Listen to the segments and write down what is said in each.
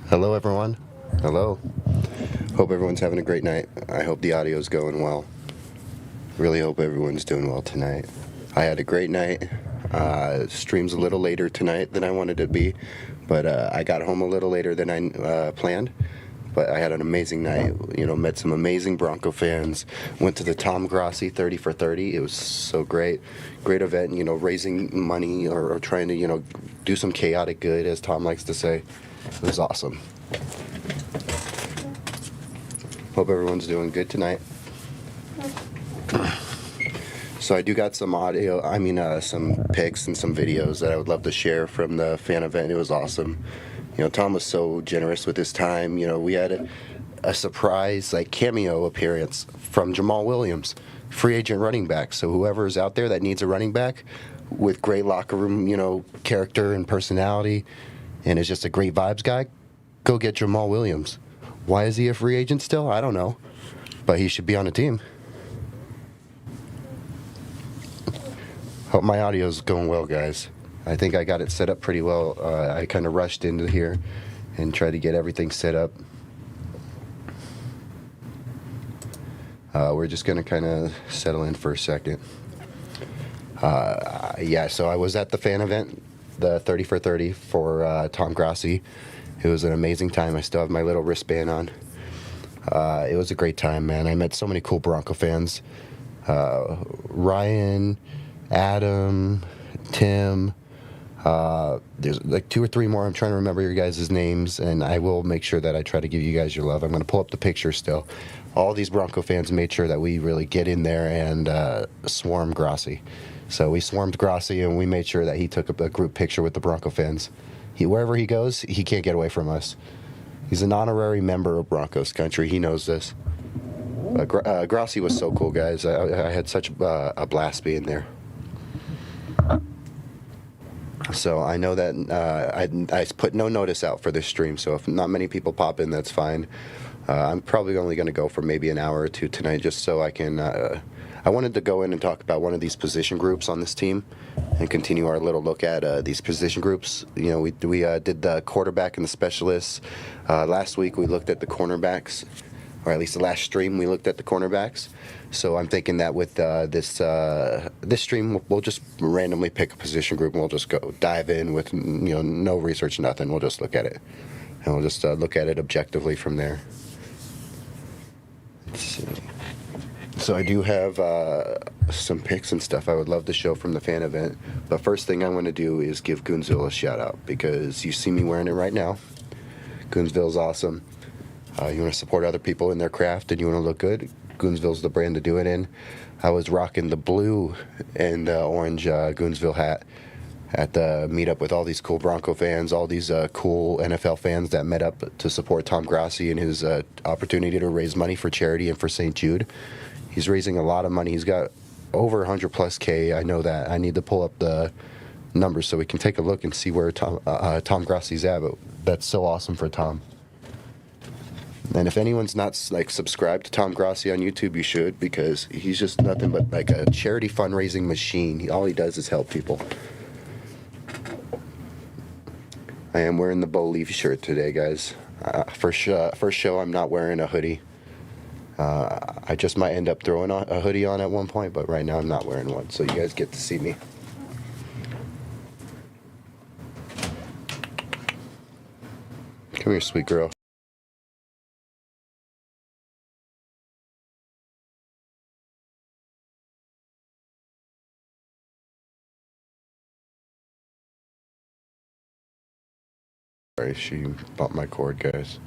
Hello, everyone. Hello. Hope everyone's having a great night. I hope the audio's going well. Really hope everyone's doing well tonight. I had a great night. Stream's a little later tonight than I wanted to be, but I got home a little later than I planned. But I had an amazing night. Met some amazing Bronco fans. Went to the Tom Grossi 30 for 30. It was so great. Great event, raising money or trying to, do some chaotic good, as Tom likes to say. It was awesome. Hope everyone's doing good tonight. So I do got some some pics and some videos that I would love to share from the fan event. It was awesome. Tom was so generous with his time. We had a surprise cameo appearance from Jamal Williams, free agent running back. So whoever is out there that needs a running back with great locker room, character and personality, and is just a great vibes guy, go get Jamal Williams. Why is he a free agent still? I don't know. But he should be on a team. Hope my audio's going well, guys. I think I got it set up pretty well. I kind of rushed into here and tried to get everything set up. We're just going to kind of settle in for a second. So I was at the fan event, the 30 for 30 for Tom Grossi. It was an amazing time. I still have my little wristband on. It was a great time, man. I met so many cool Bronco fans. Ryan, Adam, Tim. There's like 2 or 3 more. I'm trying to remember your guys' names, and I will make sure that I try to give you guys your love. I'm going to pull up the picture still. All these Bronco fans made sure that we really get in there and swarm Grossi. So we swarmed Grossi, and we made sure that he took a group picture with the Bronco fans. Wherever he goes, he can't get away from us. He's an honorary member of Broncos country. He knows this. Grossi was so cool, guys. I had such a blast being there. So I know that I put no notice out for this stream, so if not many people pop in, that's fine. I'm probably only going to go for maybe an hour or two tonight, just so I can... I wanted to go in and talk about one of these position groups on this team and continue our little look at these position groups. We did the quarterback and the specialists. Last week we looked at the cornerbacks, or at least the last stream we looked at the cornerbacks. So I'm thinking that with this stream, we'll just randomly pick a position group and we'll just go dive in with no research, nothing. We'll just look at it, and we'll just look at it objectively from there. Let's see. So I do have some pics and stuff I would love to show from the fan event. But first thing I want to do is give Goonsville a shout out, because you see me wearing it right now. Goonsville's awesome. You want to support other people in their craft and you want to look good, Goonsville's the brand to do it in. I was rocking the blue and orange Goonsville hat at the meetup with all these cool Bronco fans, all these cool NFL fans that met up to support Tom Grossi and his opportunity to raise money for charity and for St. Jude. He's raising a lot of money. He's got over 100 plus K. I know that. I need to pull up the numbers so we can take a look and see where Tom Grossi's at. But that's so awesome for Tom. And if anyone's not subscribed to Tom Grossi on YouTube, you should, because he's just nothing but like a charity fundraising machine. All he does is help people. I am wearing the Bo Leaf shirt today, guys. First show, I'm not wearing a hoodie. I just might end up throwing a hoodie on at one point, but right now I'm not wearing one, so you guys get to see me. Come here, sweet girl. Sorry, she bumped my cord, guys.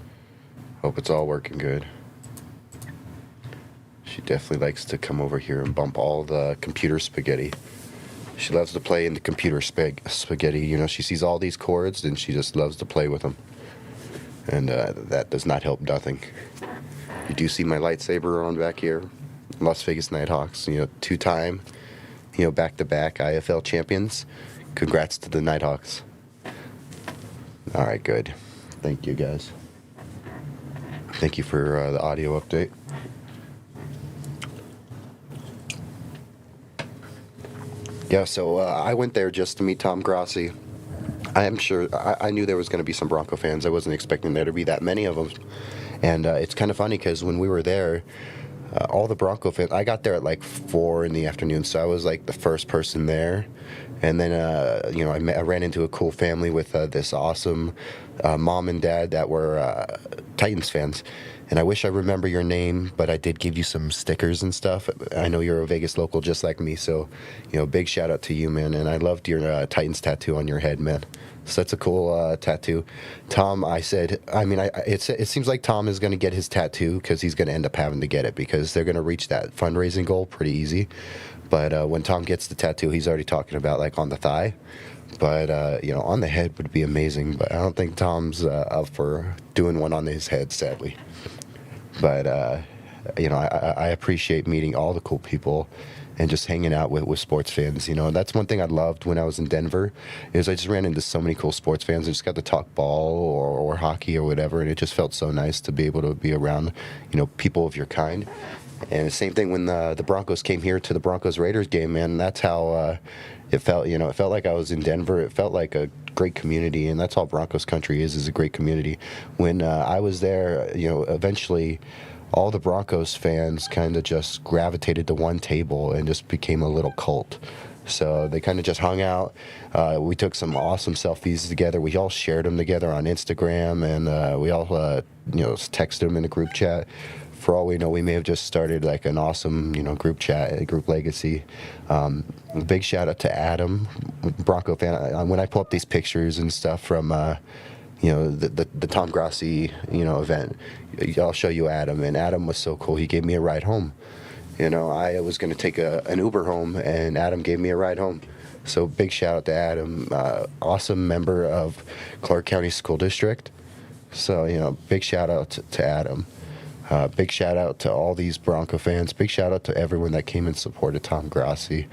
Hope it's all working good. She definitely likes to come over here and bump all the computer spaghetti. She loves to play in the computer spaghetti. You know, she sees all these chords and she just loves to play with them. And that does not help nothing. You do see my lightsaber on back here. Las Vegas Nighthawks, you know, 2-time, you know, back-to-back IFL champions. Congrats to the Nighthawks. All right, good. Thank you, guys. Thank you for the audio update. Yeah, so I went there just to meet Tom Grossi. I am sure, I knew there was going to be some Bronco fans. I wasn't expecting there to be that many of them. And it's kind of funny because when we were there, all the Bronco fans, I got there at like 4 in the afternoon, so I was like the first person there. And then, you know, I ran into a cool family with this awesome mom and dad that were Titans fans. And I wish I remember your name, but I did give you some stickers and stuff. I know you're a Vegas local just like me, so, you know, big shout out to you, man. And I loved your Titans tattoo on your head, man. So that's a cool tattoo. Tom, I said, I mean, it seems like Tom is going to get his tattoo because he's going to end up having to get it because they're going to reach that fundraising goal pretty easy. But when Tom gets the tattoo, he's already talking about like on the thigh. But, you know, on the head would be amazing. But I don't think Tom's up for doing one on his head, sadly. But, you know, I appreciate meeting all the cool people and just hanging out with sports fans. You know, that's one thing I loved when I was in Denver is I just ran into so many cool sports fans and just got to talk ball or hockey or whatever. And it just felt so nice to be able to be around, you know, people of your kind. And the same thing when the Broncos came here to the Broncos-Raiders game, man. That's how it felt. You know, it felt like I was in Denver. It felt like a great community, and that's all Broncos country is a great community. When I was there, you know, eventually all the Broncos fans kind of just gravitated to one table and just became a little cult. So they kind of just hung out. We took some awesome selfies together. We all shared them together on Instagram, and we all, you know, texted them in a group chat. For all we know, we may have just started like an awesome, you know, group chat, group legacy. Big shout out to Adam, Bronco fan. When I pull up these pictures and stuff from, you know, the Tom Grossi, you know, event, I'll show you Adam. And Adam was so cool. He gave me a ride home. You know, I was going to take an Uber home, and Adam gave me a ride home. So big shout out to Adam, awesome member of Clark County School District. So, you know, big shout out to Adam. Big shout out to all these Bronco fans. Big shout out to everyone that came and supported Tom Grossi.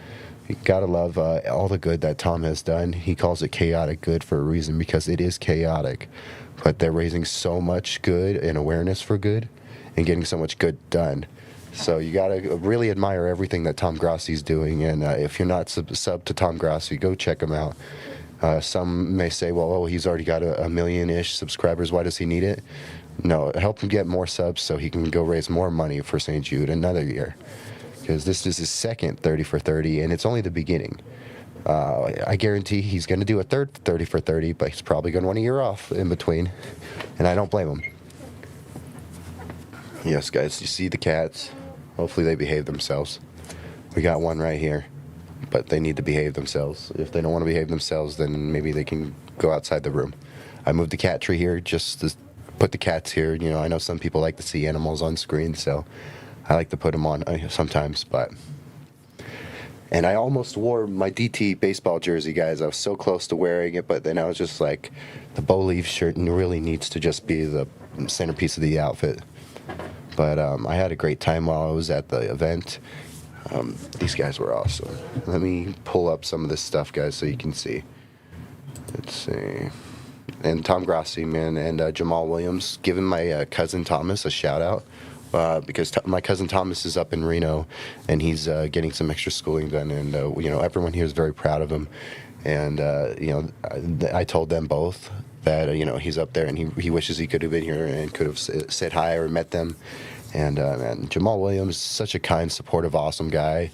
You gotta love all the good that Tom has done. He calls it chaotic good for a reason because it is chaotic. But they're raising so much good and awareness for good and getting so much good done. So you gotta really admire everything that Tom Grossi's doing. And if you're not sub to Tom Grossi, go check him out. Some may say, well, oh, he's already got a million-ish subscribers. Why does he need it? No, help him get more subs so he can go raise more money for St. Jude another year. Because this is his second 30 for 30, and it's only the beginning. I guarantee he's going to do a third 30 for 30, but he's probably going to want a year off in between. And I don't blame him. Yes, guys, you see the cats. Hopefully they behave themselves. We got one right here, but they need to behave themselves. If they don't want to behave themselves, then maybe they can go outside the room. I moved the cat tree here just to put the cats here. You know, I know some people like to see animals on screen, so I like to put them on sometimes. And I almost wore my DT baseball jersey, guys. I was so close to wearing it, but then I was just like, the Bo Leaf shirt really needs to just be the centerpiece of the outfit. But I had a great time while I was at the event. These guys were awesome. Let me pull up some of this stuff, guys, so you can see. Let's see. And Tom Grossi, man, and Jamal Williams, giving my cousin Thomas a shout out because my cousin Thomas is up in Reno, and he's getting some extra schooling done, and you know, everyone here is very proud of him. And you know, I told them both that you know, he's up there, and he wishes he could have been here and could have said hi or met them. And man, Jamal Williams, such a kind, supportive, awesome guy.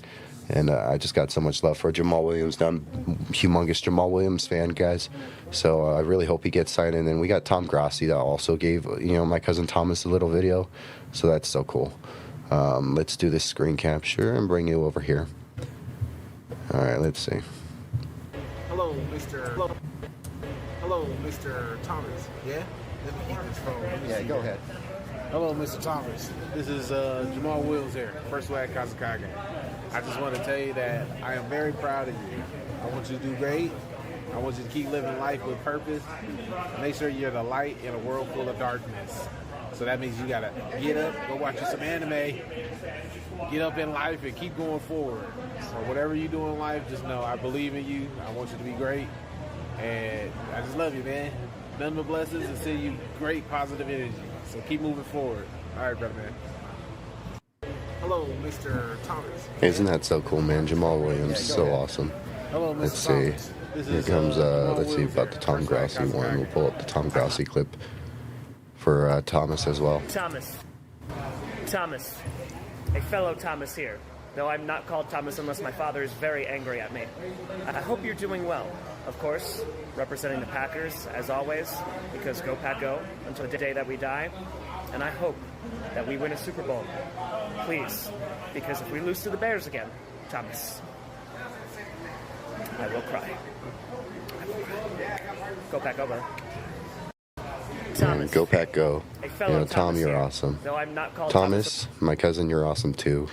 And I just got so much love for Jamal Williams. I'm a humongous Jamal Williams fan, guys. So I really hope he gets signed. And then we got Tom Grossi that also gave, you know, my cousin Thomas a little video. So that's so cool. Let's do this screen capture and bring you over here. All right, let's see. Hello, Mr. Thomas. Yeah? Let me get this phone. Yeah, go ahead. Hello, Mr. Thomas. This is Jamal Williams here, First Swag Kazakage. I just want to tell you that I am very proud of you. I want you to do great. I want you to keep living life with purpose. Make sure you're the light in a world full of darkness. So that means you gotta get up, go watch you some anime, get up in life and keep going forward. So whatever you do in life, just know I believe in you. I want you to be great. And I just love you, man. Nothing but blessings and send you great positive energy. So keep moving forward. All right, brother, man. Hello, Mr. Thomas. Isn't that so cool, man? Jamal Williams, so awesome. Hello, Mr. Let's see. Thomas. This Here is, comes, Jamal let's see Williams about the here. Tom First Grossi Class one. We'll pull up the Tom Grossi clip for Thomas as well. Thomas, a fellow Thomas here. Though I'm not called Thomas unless my father is very angry at me. I hope you're doing well. Of course, representing the Packers, as always, because go Pack go, until the day that we die. And I hope that we win a Super Bowl. Please, because if we lose to the Bears again, Thomas, I will cry. Go Pack go, brother. Man, go Pack go. A You fellow know, Tom, Thomas you're here. awesome. Though I'm not called Thomas, my cousin, you're awesome too.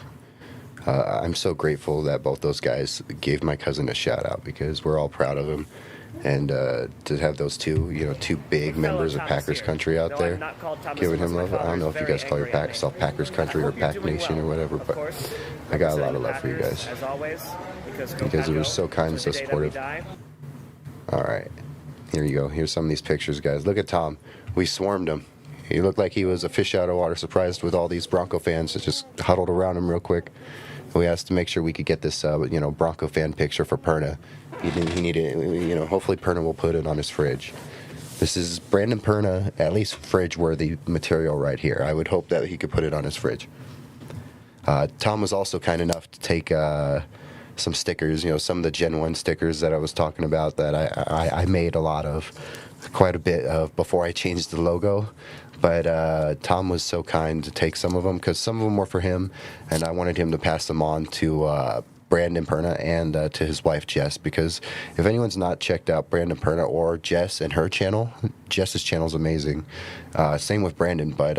I'm so grateful that both those guys gave my cousin a shout out because we're all proud of him. And to have those two, you know, two big members of Thomas Packers here. country out Though there I'm not called Thomas giving him unless love. my I don't know if father you is guys call very angry at yourself me. Packers country I or hope you're Pack doing Nation well. or whatever, Of but course, I got a lot representing of the love for you Packers, guys. As always, because You guys are so kind and so supportive. All right, here you go. Here's some of these pictures, guys. Look at Tom. We swarmed him. He looked like he was a fish out of water, surprised with all these Bronco fans that just huddled around him real quick. We asked to make sure we could get this, Bronco fan picture for Perna. He needed, hopefully Perna will put it on his fridge. This is Brandon Perna, at least fridge-worthy material right here. I would hope that he could put it on his fridge. Tom was also kind enough to take some stickers, some of the Gen 1 stickers that I was talking about that I made a lot of, quite a bit of before I changed the logo. But Tom was so kind to take some of them because some of them were for him, and I wanted him to pass them on to Brandon Perna and to his wife Jess, because if anyone's not checked out Brandon Perna or Jess and her channel, Jess's channel is amazing. Same with Brandon, but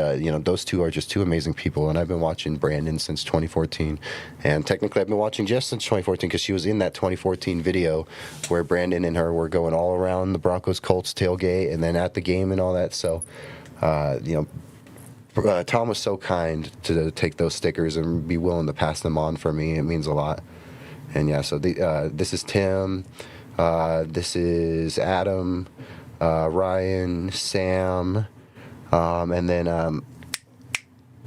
those two are just two amazing people, and I've been watching Brandon since 2014, and technically I've been watching Jess since 2014 because she was in that 2014 video where Brandon and her were going all around the Broncos Colts tailgate and then at the game and all that. So Tom was so kind to take those stickers and be willing to pass them on for me. It means a lot. And yeah, so this is Tim, this is Adam, Ryan, Sam, and then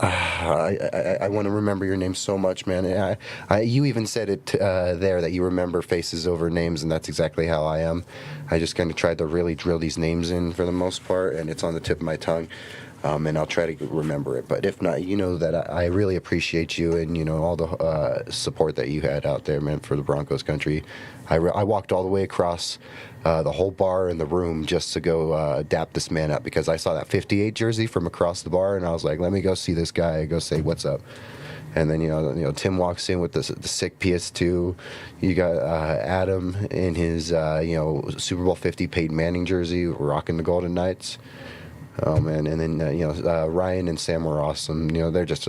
I want to remember your name so much, man. You even said it there that you remember faces over names, and that's exactly how I am. I just kind of tried to really drill these names in for the most part, and it's on the tip of my tongue. And I'll try to remember it. But if not, you know that I really appreciate you and, all the support that you had out there, man, for the Broncos country. I walked all the way across the whole bar in the room just to go dap this man up because I saw that 58 jersey from across the bar, and I was like, let me go see this guy, go say what's up. And then, Tim walks in with the sick PS2. You got Adam in his, Super Bowl 50 Peyton Manning jersey, rocking the Golden Knights. Oh man, and then Ryan and Sam were awesome. They're just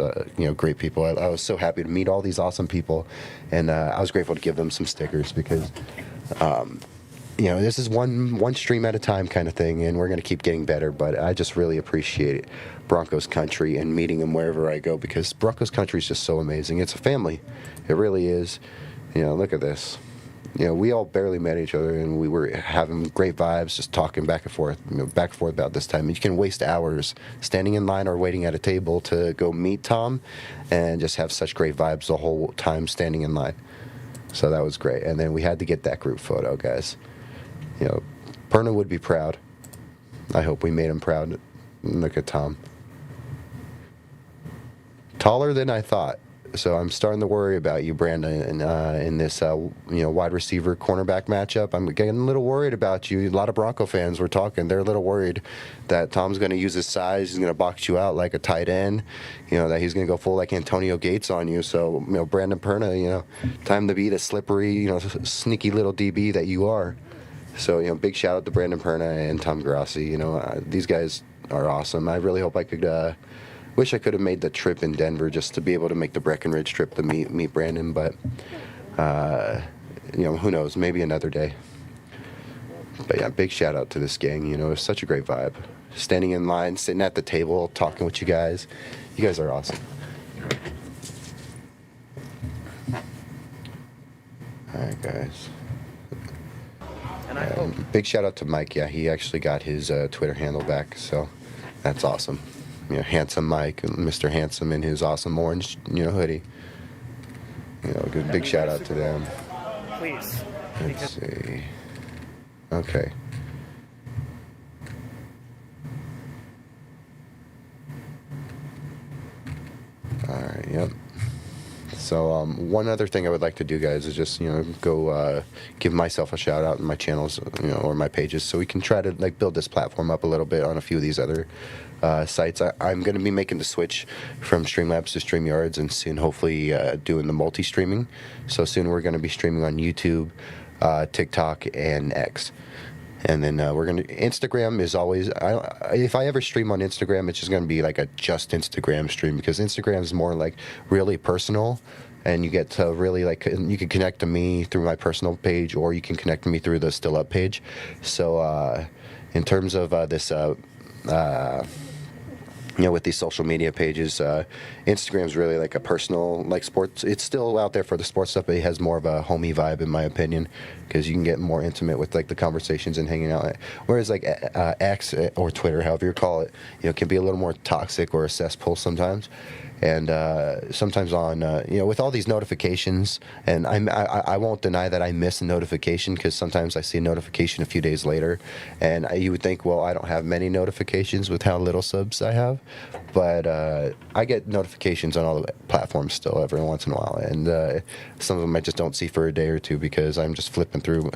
great people. I was so happy to meet all these awesome people, and I was grateful to give them some stickers because this is one stream at a time kind of thing, and we're gonna keep getting better. But I just really appreciate Broncos country and meeting them wherever I go because Broncos country is just so amazing. It's a family, it really is. Look at this. We all barely met each other, and we were having great vibes, just talking back and forth about this time. And you can waste hours standing in line or waiting at a table to go meet Tom and just have such great vibes the whole time standing in line. So that was great. And then we had to get that group photo, guys. Perna would be proud. I hope we made him proud. Look at Tom. Taller than I thought. So I'm starting to worry about you, Brandon, in this wide receiver cornerback matchup. I'm getting a little worried about you. A lot of Bronco fans were talking. They're a little worried that Tom's going to use his size. He's going to box you out like a tight end. That he's going to go full like Antonio Gates on you. So Brandon Perna, time to be the slippery, sneaky little DB that you are. So big shout out to Brandon Perna and Tom Grossi. These guys are awesome. I really hope I could wish I could have made the trip in Denver just to be able to make the Breckenridge trip to meet Brandon, but who knows? Maybe another day. But yeah, big shout out to this gang. It was such a great vibe. Standing in line, sitting at the table, talking with you guys. You guys are awesome. All right, guys. And I hope. Big shout out to Mike. Yeah, he actually got his Twitter handle back, so that's awesome. Handsome Mike, Mr. Handsome in his awesome orange, hoodie. Good big shout out to them. Please. Let's see. Okay. All right. Yep. So one other thing I would like to do, guys, is just go give myself a shout out in my channels, or my pages, so we can try to build this platform up a little bit on a few of these other sites. I'm going to be making the switch from Streamlabs to StreamYards, and soon hopefully doing the multi-streaming. So soon we're going to be streaming on YouTube, TikTok, and X. And then we're going to... Instagram is always... if I ever stream on Instagram, it's just going to be like a just Instagram stream, because Instagram is more really personal, and you get to really you can connect to me through my personal page, or you can connect to me through the Still Up page. So in terms of this... with these social media pages, Instagram's really a personal, sports. It's still out there for the sports stuff, but it has more of a homey vibe, in my opinion, because you can get more intimate with the conversations and hanging out. Whereas X or Twitter, however you call it, can be a little more toxic or a cesspool sometimes. And sometimes on, with all these notifications, and I won't deny that I miss a notification, because sometimes I see a notification a few days later, and you would think, well, I don't have many notifications with how little subs I have, but I get notifications on all the platforms still every once in a while, and some of them I just don't see for a day or two, because I'm just flipping through.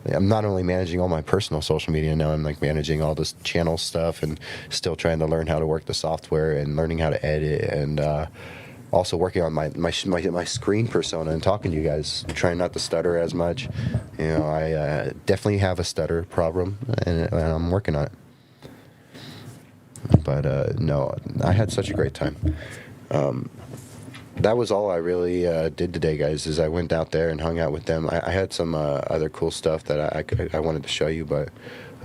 I'm not only managing all my personal social media now, I'm managing all this channel stuff, and still trying to learn how to work the software, and learning how to edit, and also working on my screen persona and talking to you guys, trying not to stutter as much. I definitely have a stutter problem, and I'm working on it. But no, I had such a great time. That was all I really did today, guys, is I went out there and hung out with them. I had some other cool stuff that I wanted to show you, but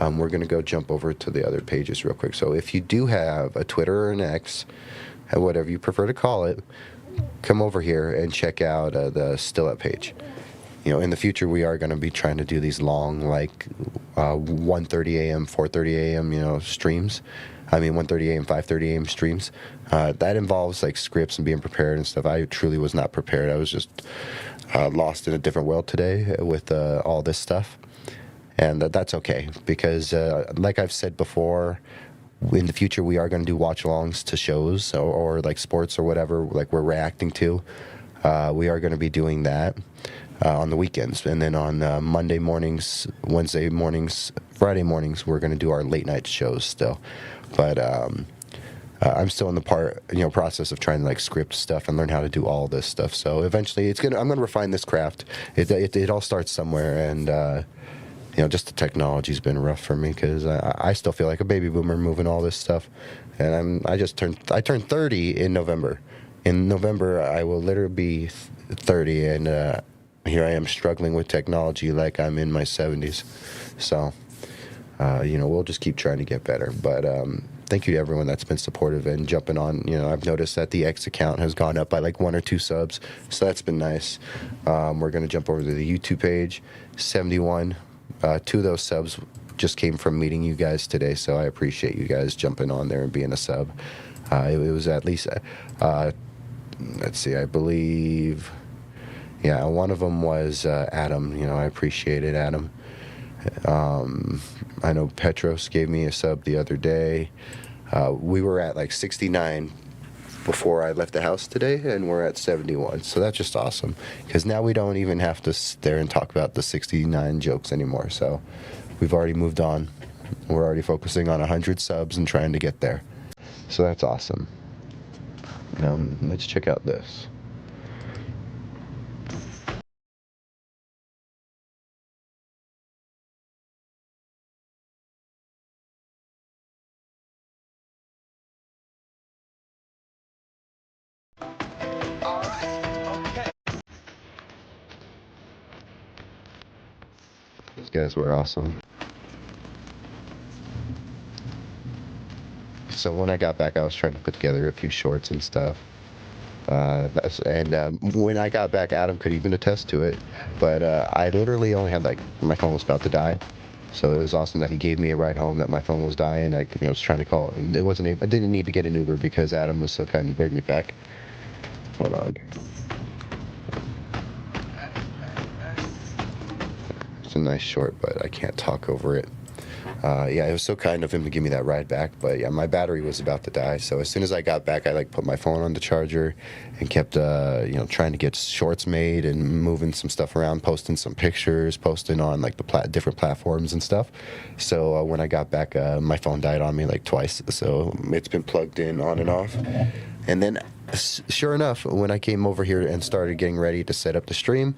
we're going to go jump over to the other pages real quick. So if you do have a Twitter or an X, whatever you prefer to call it, come over here and check out the Still Up page. In the future, we are going to be trying to do these long, 1:30 a.m., 4:30 a.m., streams. 1:30 a.m., 5:30 a.m. streams. That involves scripts and being prepared and stuff. I truly was not prepared. I was just lost in a different world today with all this stuff. And that's okay, because like I've said before, in the future we are going to do watch-alongs to shows or sports or whatever we're reacting to. We are going to be doing that on the weekends, and then on Monday mornings, Wednesday mornings, Friday mornings, we're going to do our late night shows still. But I'm still in the process of trying to script stuff and learn how to do all this stuff. So eventually I'm going to refine this craft. It all starts somewhere, and just the technology's been rough for me, because I still feel like a baby boomer moving all this stuff, and I turned 30 in November. In November, I will literally be 30, and here I am struggling with technology like I'm in my 70s. So, we'll just keep trying to get better. But thank you to everyone that's been supportive and jumping on. I've noticed that the X account has gone up by 1 or 2 subs, so that's been nice. We're going to jump over to the YouTube page, 71. 2 of those subs just came from meeting you guys today, so I appreciate you guys jumping on there and being a sub. It was at least, let's see, I believe, yeah, one of them was Adam. I appreciate it, Adam. I know Petros gave me a sub the other day. We were at 69 before I left the house today, and we're at 71. So that's just awesome, because now we don't even have to sit there and talk about the 69 jokes anymore. So we've already moved on. We're already focusing on 100 subs and trying to get there. So that's awesome. Now let's check out this. These guys were awesome. So when I got back, I was trying to put together a few shorts and stuff. When I got back, Adam could even attest to it. But I literally only had, like, my phone was about to die. So it was awesome that he gave me a ride home, that my phone was dying. I was trying to call. I didn't need to get an Uber because Adam was so kind to bring me back. Hold on. It's a nice short, but I can't talk over it. Yeah, it was so kind of him to give me that ride back. But yeah, my battery was about to die. So as soon as I got back, I like put my phone on the charger and kept, trying to get shorts made and moving some stuff around, posting some pictures, posting on like the different platforms and stuff. So when I got back, my phone died on me like twice. So it's been plugged in on and off. And then, sure enough, when I came over here and started getting ready to set up the stream,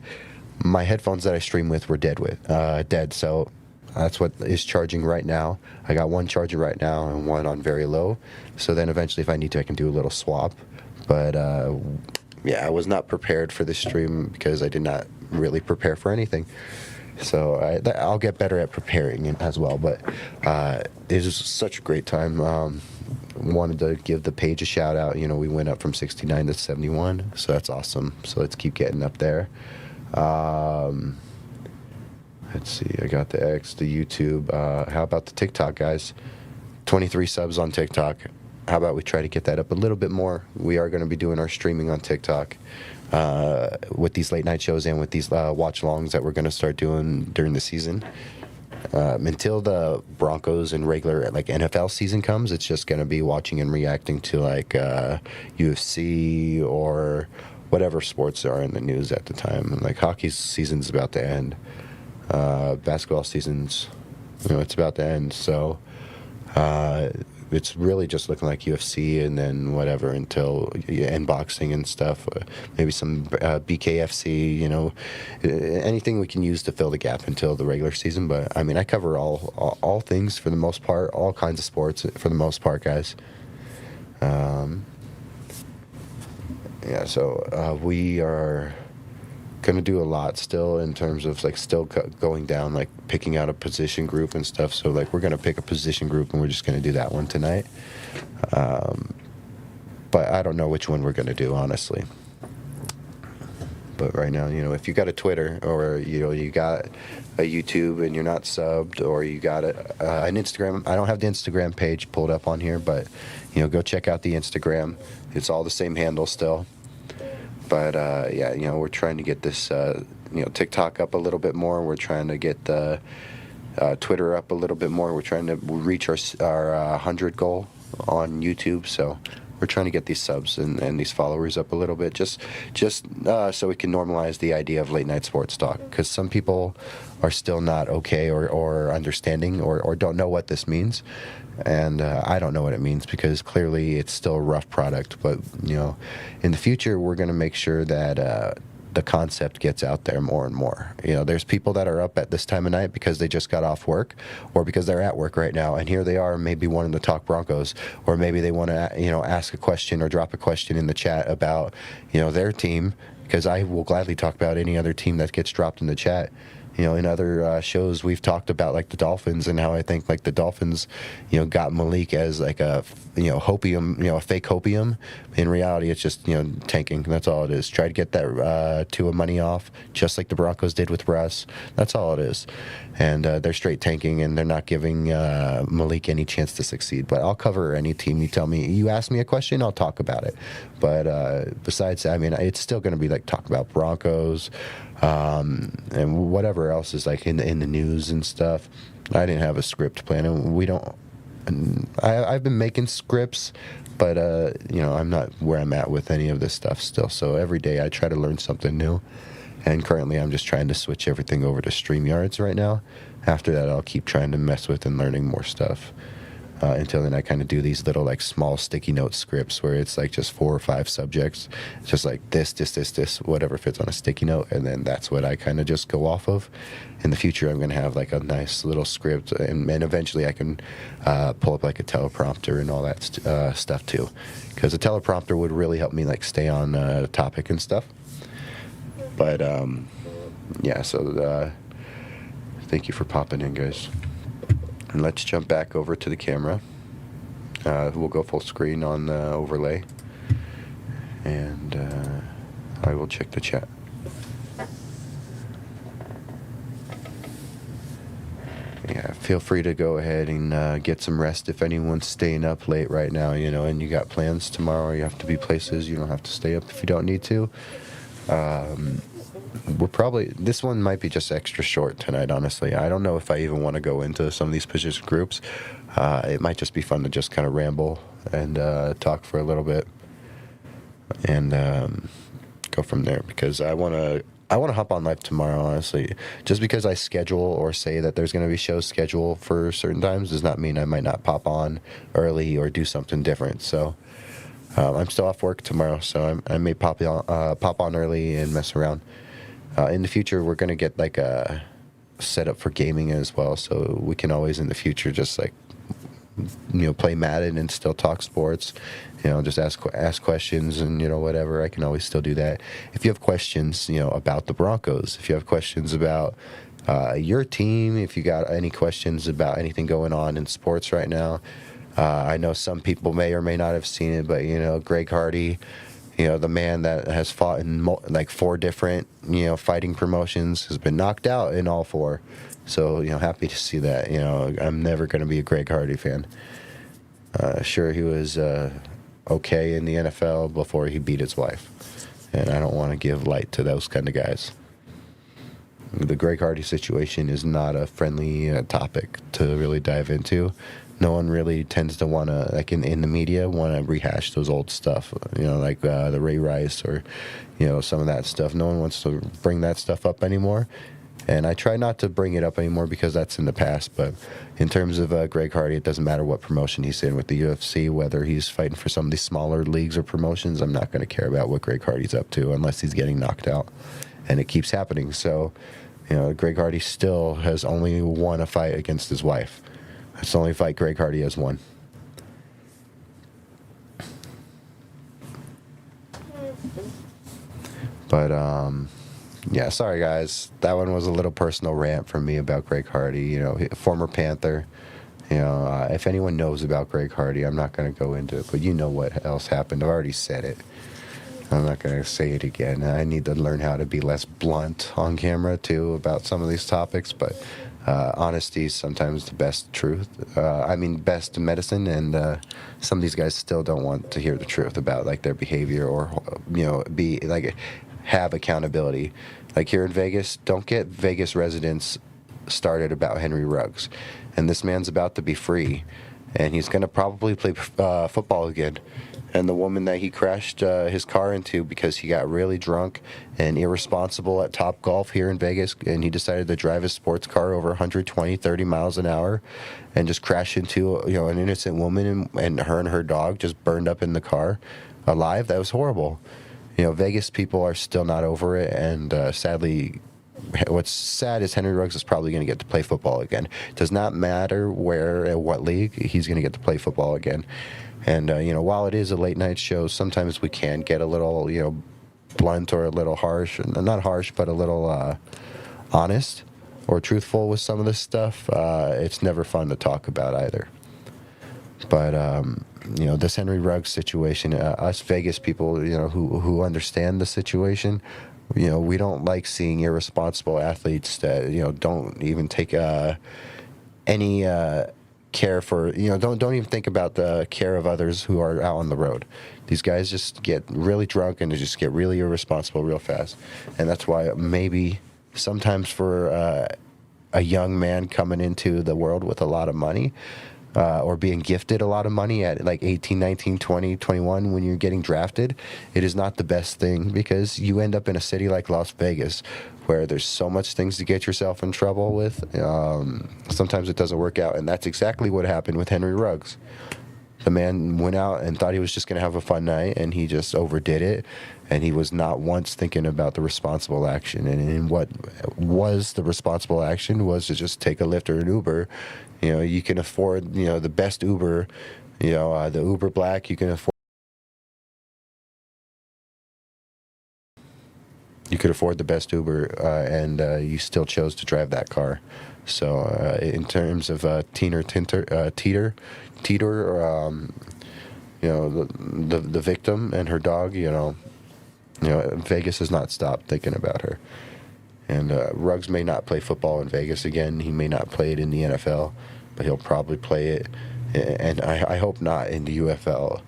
my headphones that I stream with were dead. So that's what is charging right now. I got one charger right now and one on very low. So then eventually, if I need to, I can do a little swap. But yeah, I was not prepared for this stream because I did not really prepare for anything. So I'll get better at preparing as well. But it was such a great time. Wanted to give the page a shout out. We went up from 69 to 71. So that's awesome. So let's keep getting up there. Let's see, I got the X, the YouTube. How about the TikTok, guys? 23 subs on TikTok. How about we try to get that up a little bit more? We are going to be doing our streaming on TikTok with these late night shows and with these watch-alongs that we're going to start doing during the season. Until the Broncos and regular like NFL season comes, it's just going to be watching and reacting to like UFC or whatever sports are in the news at the time. And like hockey season's about to end. Basketball season's, it's about to end. So it's really just looking like UFC and then whatever until and boxing and stuff. Maybe some BKFC, anything we can use to fill the gap until the regular season. But I mean, I cover all things for the most part, all kinds of sports for the most part, guys. Yeah, so we are going to do a lot still in terms of like still going down, like picking out a position group and stuff. So like we're going to pick a position group and we're just going to do that one tonight. But I don't know which one we're going to do, honestly. But right now, if you got a Twitter or, you got a YouTube and you're not subbed, or you got an Instagram. I don't have the Instagram page pulled up on here, but, go check out the Instagram. It's all the same handle still. But, yeah, we're trying to get this, TikTok up a little bit more. We're trying to get the Twitter up a little bit more. We're trying to reach our 100 goal on YouTube. So we're trying to get these subs and these followers up a little bit, just so we can normalize the idea of late night sports talk. Because some people are still not okay or understanding or don't know what this means. And I don't know what it means because clearly it's still a rough product. But, in the future, we're going to make sure that the concept gets out there more and more. There's people that are up at this time of night because they just got off work or because they're at work right now. And here they are maybe wanting to talk Broncos, or maybe they want to, ask a question or drop a question in the chat about, their team, because I will gladly talk about any other team that gets dropped in the chat. In other shows, we've talked about like the Dolphins and how I think like the Dolphins, got Malik as like a, hopium, a fake hopium. In reality, it's just, tanking. That's all it is. Try to get that Tua money off, just like the Broncos did with Russ. That's all it is. And they're straight tanking, and they're not giving Malik any chance to succeed. But I'll cover any team you tell me. You ask me a question, I'll talk about it. But besides that, I mean, it's still going to be like talk about Broncos, and whatever else is like in the news and stuff. I didn't have a script plan, and we don't. And I've been making scripts, but I'm not where I'm at with any of this stuff still. So every day I try to learn something new, and currently I'm just trying to switch everything over to StreamYards right now. After that, I'll keep trying to mess with and learning more stuff. Until then, I kind of do these little like small sticky note scripts where it's like just 4 or 5 subjects. It's just like this, whatever fits on a sticky note, and then that's what I kind of just go off of. In the future, I'm going to have like a nice little script, and eventually I can pull up like a teleprompter and all that stuff too, because a teleprompter would really help me like stay on topic and stuff. But yeah, so Thank you for popping in, guys. And let's jump back over to the camera. We'll go full screen on the overlay. And I will check the chat. Yeah, feel free to go ahead and get some rest if anyone's staying up late right now, you know, and you got plans tomorrow, you have to be places, you don't have to stay up if you don't need to. This one might be just extra short tonight, honestly. I don't know if I even want to go into some of these position groups. It might just be fun to just kind of ramble and talk for a little bit and go from there, because I want to hop on live tomorrow, honestly. Just because I schedule or say that there's going to be shows scheduled for certain times does not mean I might not pop on early or do something different. So I'm still off work tomorrow, so I may pop on early and mess around. In the future, we're going to get like a setup for gaming as well, so we can always in the future just like, you know, play Madden and still talk sports, you know, just ask questions and, you know, whatever. I can always still do that. If you have questions, you know, about the Broncos, if you have questions about your team, if you got any questions about anything going on in sports right now, I know some people may or may not have seen it, but, you know, Greg Hardy, you know, the man that has fought in like 4 different, you know, fighting promotions, has been knocked out in all 4. So, you know, happy to see that. You know, I'm never going to be a Greg Hardy fan. Sure, he was okay in the NFL before he beat his wife. And I don't want to give light to those kind of guys. The Greg Hardy situation is not a friendly topic to really dive into. No one really tends to want to, like in the media, want to rehash those old stuff, you know, like the Ray Rice or, you know, some of that stuff. No one wants to bring that stuff up anymore. And I try not to bring it up anymore because that's in the past. But in terms of Greg Hardy, it doesn't matter what promotion he's in with the UFC, whether he's fighting for some of these smaller leagues or promotions. I'm not going to care about what Greg Hardy's up to unless he's getting knocked out. And it keeps happening. So, you know, Greg Hardy still has only won a fight against his wife. That's the only fight Greg Hardy has won. But, yeah, sorry guys. That one was a little personal rant from me about Greg Hardy, you know, former Panther. You know, if anyone knows about Greg Hardy, I'm not going to go into it, but you know what else happened. I've already said it. I'm not going to say it again. I need to learn how to be less blunt on camera, too, about some of these topics, but honesty is sometimes the best truth. Best medicine, and some of these guys still don't want to hear the truth about, like, their behavior or, you know, be, like, have accountability. Like here in Vegas, don't get Vegas residents started about Henry Ruggs. And this man's about to be free, and he's going to probably play football again. And the woman that he crashed his car into because he got really drunk and irresponsible at Top Golf here in Vegas, and he decided to drive his sports car over 120, 30 miles an hour and just crash into, you know, an innocent woman, and her dog just burned up in the car alive. That was horrible. You know, Vegas people are still not over it, and sadly, what's sad is Henry Ruggs is probably going to get to play football again. It does not matter where and what league, he's going to get to play football again. And, you know, while it is a late night show, sometimes we can get a little, you know, blunt or a little harsh, not harsh, but a little honest or truthful with some of this stuff. It's never fun to talk about either. But, you know, this Henry Ruggs situation, us Vegas people, you know, who understand the situation, you know, we don't like seeing irresponsible athletes that, you know, don't even take any care for, you know, don't even think about the care of others who are out on the road. These guys just get really drunk and they just get really irresponsible real fast. And that's why maybe sometimes for a young man coming into the world with a lot of money, or being gifted a lot of money at like 18, 19, 20, 21 when you're getting drafted, it is not the best thing, because you end up in a city like Las Vegas where there's so much things to get yourself in trouble with. Sometimes it doesn't work out, and that's exactly what happened with Henry Ruggs. The man went out and thought he was just going to have a fun night, and he just overdid it, and he was not once thinking about the responsible action. And what was the responsible action was to just take a Lyft or an Uber. You know, you can afford, you know, the best Uber, you know, the Uber Black, you can afford. You could afford the best Uber, and you still chose to drive that car. So in terms of Teeter, or, the victim and her dog, Vegas has not stopped thinking about her. And Ruggs may not play football in Vegas again. He may not play it in the NFL, but he'll probably play it, and I hope not in the UFL.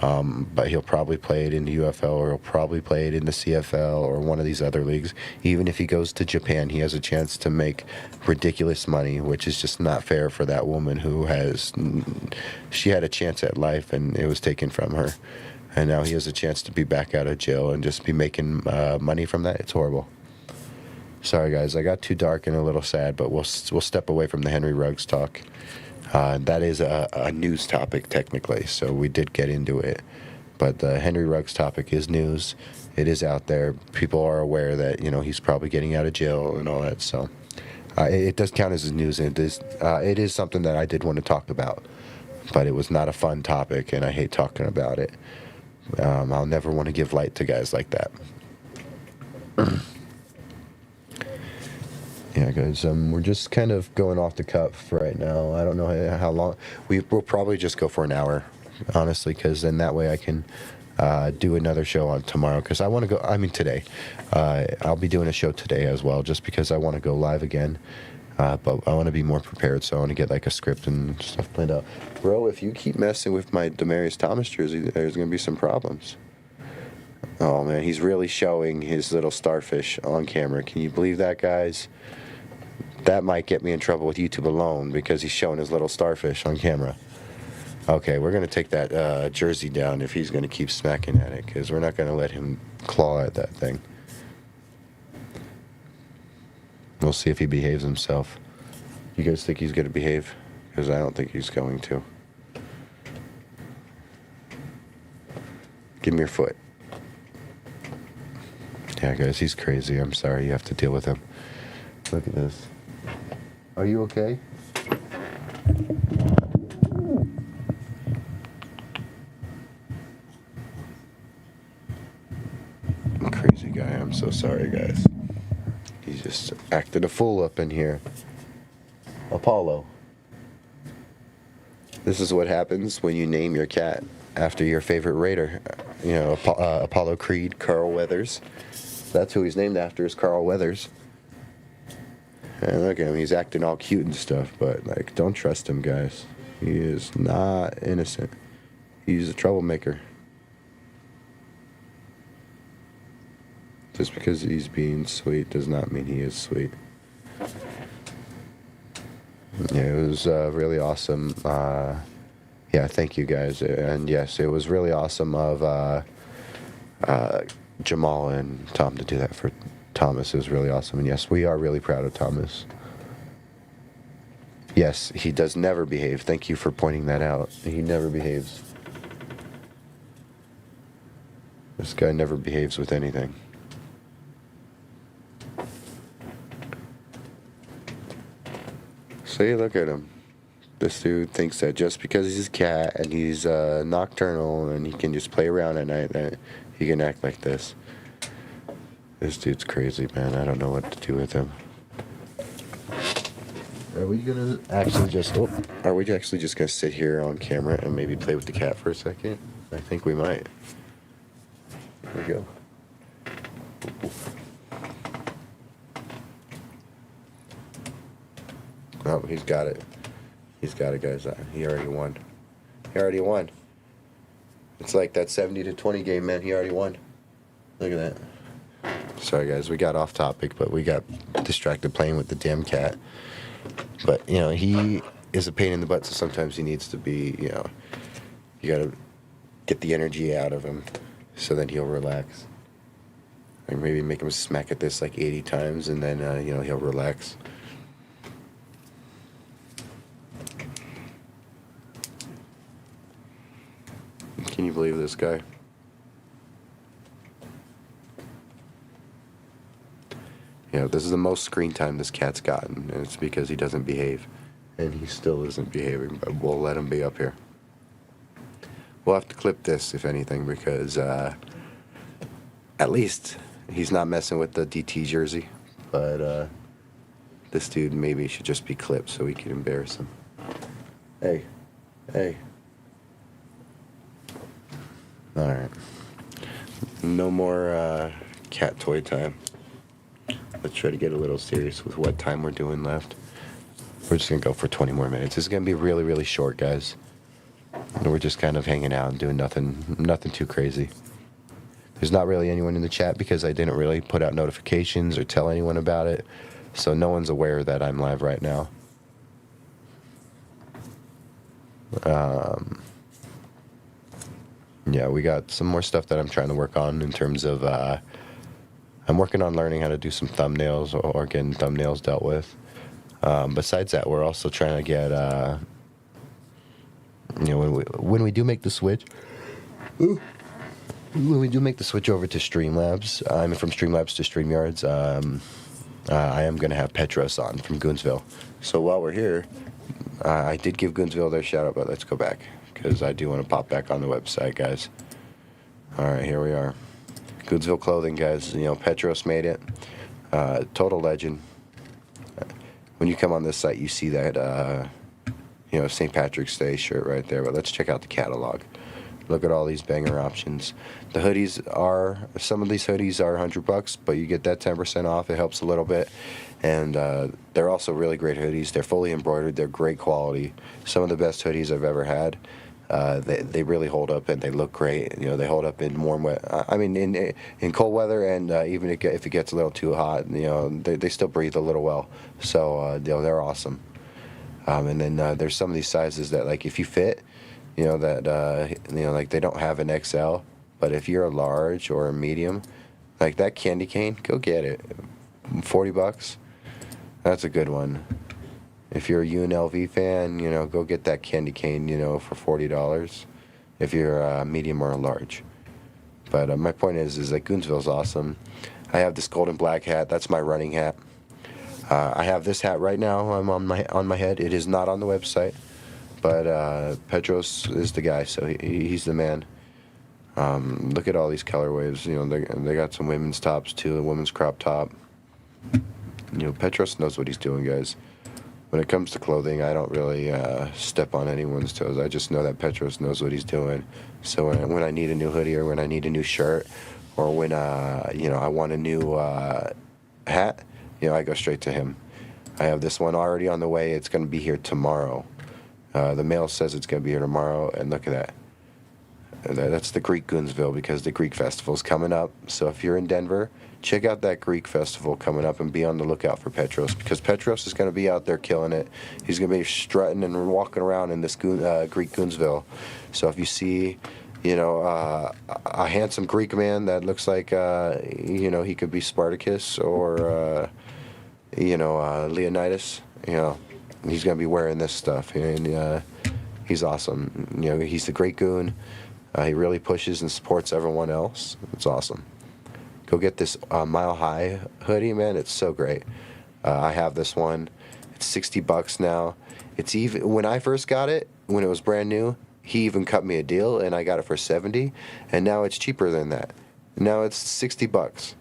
But he'll probably play it in the UFL, or he'll probably play it in the CFL or one of these other leagues. Even if he goes to Japan, he has a chance to make ridiculous money, which is just not fair for that woman she had a chance at life and it was taken from her. And now he has a chance to be back out of jail and just be making money from that. It's horrible. Sorry, guys. I got too dark and a little sad, but we'll step away from the Henry Ruggs talk. That is a news topic, technically, so we did get into it. But the Henry Ruggs topic is news. It is out there. People are aware that, he's probably getting out of jail and all that. So it does count as news, and it is something that I did want to talk about. But it was not a fun topic, and I hate talking about it. I'll never want to give light to guys like that. Yeah, guys, we're just kind of going off the cuff right now. I don't know how long. We'll probably just go for an hour, honestly, because then that way I can do another show on tomorrow. Because I want to go, today. I'll be doing a show today as well, just because I want to go live again. But I want to be more prepared, so I want to get like a script and stuff planned out. Bro, if you keep messing with my Demaryius Thomas jersey, there's going to be some problems. Oh, man, he's really showing his little starfish on camera. Can you believe that, guys? That might get me in trouble with YouTube alone because he's showing his little starfish on camera. Okay, we're going to take that jersey down if he's going to keep smacking at it, because we're not going to let him claw at that thing. We'll see if he behaves himself. You guys think he's going to behave? Because I don't think he's going to. Give me your foot. Yeah, guys, he's crazy. I'm sorry you have to deal with him. Look at this. Are you okay? Crazy guy. I'm so sorry, guys. He's just acting a fool up in here. Apollo. This is what happens when you name your cat after your favorite Raider. Apollo Creed, Carl Weathers. That's who he's named after, is Carl Weathers. And look at him, he's acting all cute and stuff, but, don't trust him, guys. He is not innocent. He's a troublemaker. Just because he's being sweet does not mean he is sweet. Yeah, it was really awesome. Thank you, guys. And yes, it was really awesome of Jamal and Tom to do that for Thomas. It was really awesome. And yes, we are really proud of Thomas. Yes, he does never behave. Thank you for pointing that out. He never behaves. This guy never behaves with anything. See, look at him. This dude thinks that just because he's a cat and he's nocturnal and he can just play around at night, that he can act like this. This dude's crazy, man. I don't know what to do with him. Are we actually just gonna sit here on camera and maybe play with the cat for a second? I think we might. Here we go. Oh, he's got it. He's got it, guys. He already won. He already won. It's like that 70-20 game, man. He already won. Look at that. Sorry, guys. We got off topic, but we got distracted playing with the damn cat. But, he is a pain in the butt, so sometimes he needs to be, you got to get the energy out of him so then he'll relax. Like maybe make him smack at this like 80 times, and then, he'll relax. Can you believe this guy? This is the most screen time this cat's gotten, and it's because he doesn't behave. And he still isn't behaving, but we'll let him be up here. We'll have to clip this, if anything, because at least he's not messing with the DT jersey. But This dude maybe should just be clipped so we can embarrass him. Hey. Hey. Alright. No more cat toy time. Let's try to get a little serious with what time we're doing left. We're just going to go for 20 more minutes. This is going to be really, really short, guys. And we're just kind of hanging out and doing nothing too crazy. There's not really anyone in the chat because I didn't really put out notifications or tell anyone about it. So no one's aware that I'm live right now. Yeah, we got some more stuff that I'm trying to work on in terms of, I'm working on learning how to do some thumbnails or getting thumbnails dealt with. Besides that, we're also trying to get, when we do make the switch, when we do make the switch over to Streamlabs, from Streamlabs to StreamYards, I am going to have Petros on from Goonsville. So while we're here, I did give Goonsville their shout out, but let's go back because I do want to pop back on the website, guys. All right, here we are. Goonsville Clothing, guys. Petros made it. Total legend. When you come on this site, you see that, St. Patrick's Day shirt right there. But let's check out the catalog. Look at all these banger options. The hoodies some of these hoodies are $100, but you get that 10% off. It helps a little bit. And they're also really great hoodies. They're fully embroidered. They're great quality. Some of the best hoodies I've ever had. They really hold up and they look great. They hold up in warm weather. I mean, in cold weather, and even if it gets a little too hot, they still breathe a little well. So they're awesome. And then there's some of these sizes that, like, if you fit, like they don't have an XL, but if you're a large or a medium, like that candy cane, go get it. $40. That's a good one. If you're a UNLV fan, go get that candy cane, for $40 if you're a medium or a large. But my point is that Goonsville's awesome. I have this golden black hat. That's my running hat. I have this hat right now. I'm on my head. It is not on the website, but Petros is the guy, so he's the man. Look at all these colorways. They got some women's tops too, a women's crop top. Petros knows what he's doing, guys. When it comes to clothing, I don't really step on anyone's toes. I just know that Petros knows what he's doing. So when I need a new hoodie or when I need a new shirt or when I want a new hat, I go straight to him. I have this one already on the way. It's going to be here tomorrow. The mail says it's going to be here tomorrow, and look at that. That's the Greek Goonsville because the Greek Festival's coming up. So if you're in Denver, check out that Greek Festival coming up and be on the lookout for Petros because Petros is going to be out there killing it. He's going to be strutting and walking around in this Greek Goonsville. So if you see, a handsome Greek man that looks like, he could be Spartacus or, Leonidas, he's going to be wearing this stuff. And he's awesome. He's the great goon. He really pushes and supports everyone else. It's awesome. Go get this Mile High hoodie, man. It's so great. I have this one. It's $60 now. It's even when I first got it, when it was brand new, he even cut me a deal, and I got it for $70. And now it's cheaper than that. Now it's $60.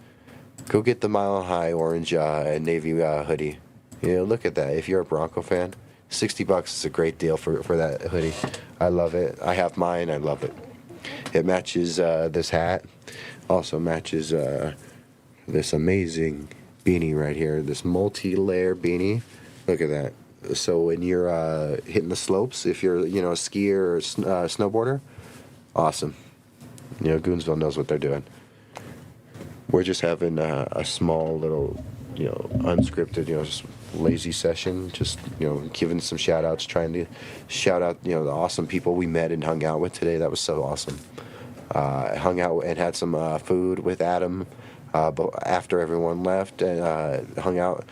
Go get the Mile High orange and navy hoodie. Look at that. If you're a Bronco fan, $60 is a great deal for that hoodie. I love it. I have mine. I love it. It matches this hat. Also matches this amazing beanie right here. This multi-layer beanie. Look at that. So when you're hitting the slopes, if you're a skier or snowboarder, awesome. Goonsville knows what they're doing. We're just having a small little, unscripted, just lazy session. Just giving some shout outs, trying to shout out the awesome people we met and hung out with today. That was so awesome. Hung out and had some food with Adam but after everyone left, and hung out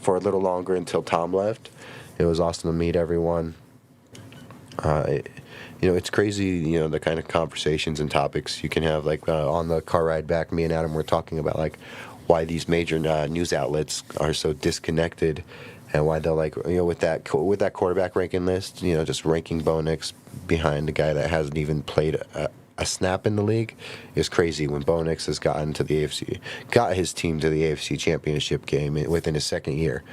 for a little longer until Tom left. It was awesome to meet everyone. It's crazy, the kind of conversations and topics you can have. Like on the car ride back, me and Adam were talking about like why these major news outlets are so disconnected, and why they'll with that quarterback ranking list, just ranking Bo Nix behind the guy that hasn't even played a snap in the league is crazy. When Bo Nix has got his team to the AFC Championship game within his second year.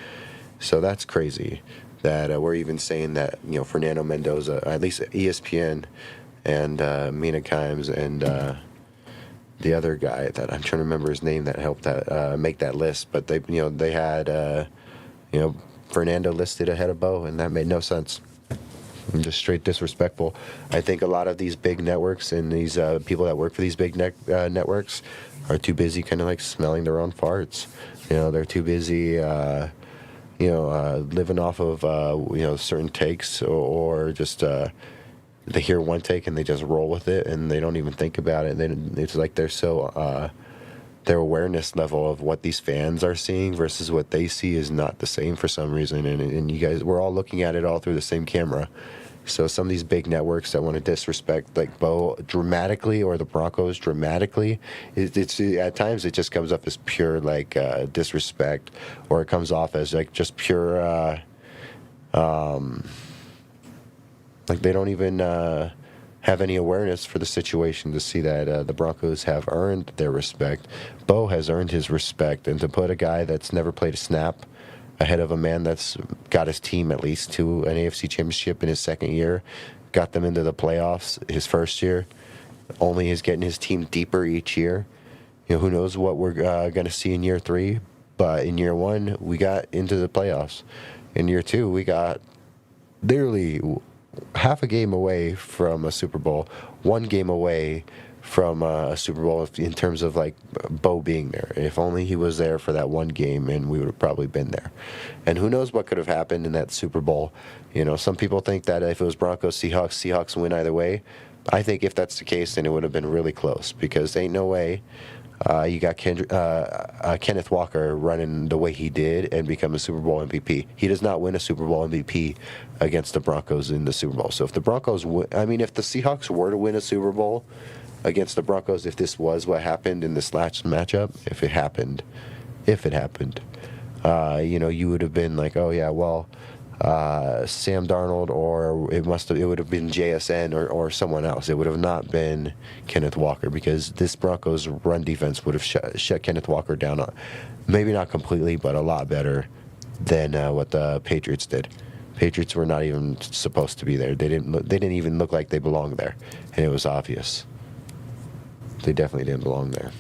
So that's crazy. That we're even saying that, Fernando Mendoza, at least ESPN, and Mina Kimes and the other guy that I'm trying to remember his name that helped make that list, but they had Fernando listed ahead of Bo, and that made no sense. And just straight disrespectful. I think a lot of these big networks and these people that work for these big networks are too busy kind of like smelling their own farts. They're too busy living off of certain takes, or just they hear one take and they just roll with it and they don't even think about it. It's like they're so their awareness level of what these fans are seeing versus what they see is not the same for some reason. And you guys, we're all looking at it all through the same camera. So some of these big networks that want to disrespect like Bo dramatically or the Broncos dramatically, it's at times it just comes off as pure like disrespect, or it comes off as like just pure like they don't even have any awareness for the situation to see that the Broncos have earned their respect. Bo has earned his respect, and to put a guy that's never played a snap ahead of a man that's got his team at least to an AFC Championship in his second year, got them into the playoffs his first year, only is getting his team deeper each year. Who knows what we're going to see in year 3, but in year 1, we got into the playoffs. In year 2, we got literally half a game away from a Super Bowl, 1 game away from a Super Bowl in terms of like Bo being there. If only he was there for that 1 game, and we would have probably been there. And who knows what could have happened in that Super Bowl. Some people think that if it was Broncos Seahawks win either way. I think if that's the case, then it would have been really close, because ain't no way you got Kenneth Walker running the way he did and become a Super Bowl MVP. He does not win a Super Bowl MVP against the Broncos in the Super Bowl. So if the if the Seahawks were to win a Super Bowl against the Broncos, if this was what happened in this last matchup, if it happened, you would have been like, oh yeah, well, Sam Darnold, or it would have been JSN or someone else. It would have not been Kenneth Walker, because this Broncos run defense would have shut Kenneth Walker down, maybe not completely, but a lot better than what the Patriots did. Patriots were not even supposed to be there. They didn't even look like they belonged there, and it was obvious. They definitely didn't belong there.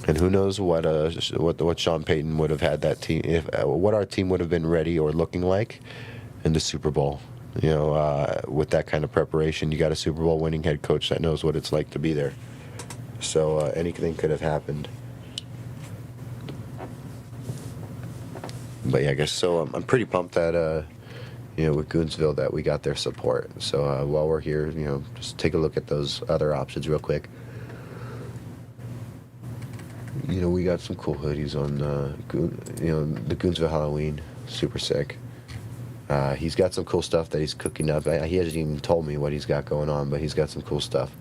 And who knows what Sean Payton would have had that team, what our team would have been ready or looking like in the Super Bowl. With that kind of preparation, you got a Super Bowl winning head coach that knows what it's like to be there. So anything could have happened. But yeah, I guess so. I'm pretty pumped that with Goonsville that we got their support. So while we're here, just take a look at those other options real quick. We got some cool hoodies on, the Goonsville Halloween. Super sick. He's got some cool stuff that he's cooking up. He hasn't even told me what he's got going on, but he's got some cool stuff.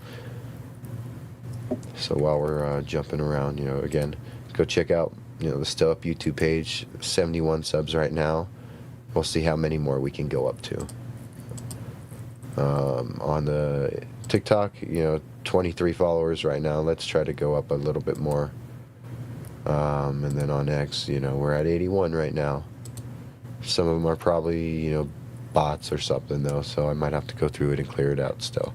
So while we're jumping around, again, go check out, the Still Up YouTube page. 71 subs right now. We'll see how many more we can go up to. On the TikTok, 23 followers right now. Let's try to go up a little bit more. And then on X, we're at 81 right now. Some of them are probably, bots or something, though, so I might have to go through it and clear it out still.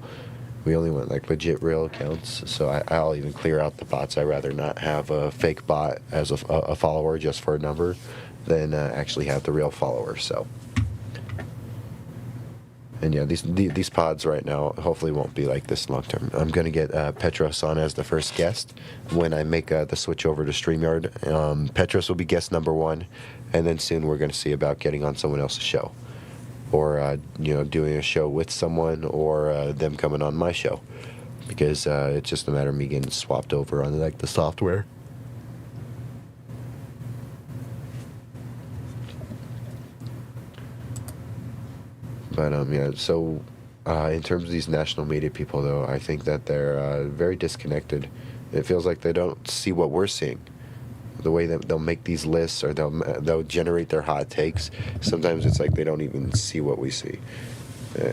We only want, legit real accounts, so I'll even clear out the bots. I'd rather not have a fake bot as a follower just for a number than actually have the real follower, so. And yeah, these pods right now hopefully won't be like this long term. I'm going to get Petros on as the first guest when I make the switch over to StreamYard. Petros will be guest number 1, and then soon we're going to see about getting on someone else's show. Or, doing a show with someone, or them coming on my show. Because it's just a matter of me getting swapped over on the software. But so in terms of these national media people, though, I think that they're very disconnected. It feels like they don't see what we're seeing. The way that they'll make these lists, or they'll generate their hot takes. Sometimes it's like they don't even see what we see.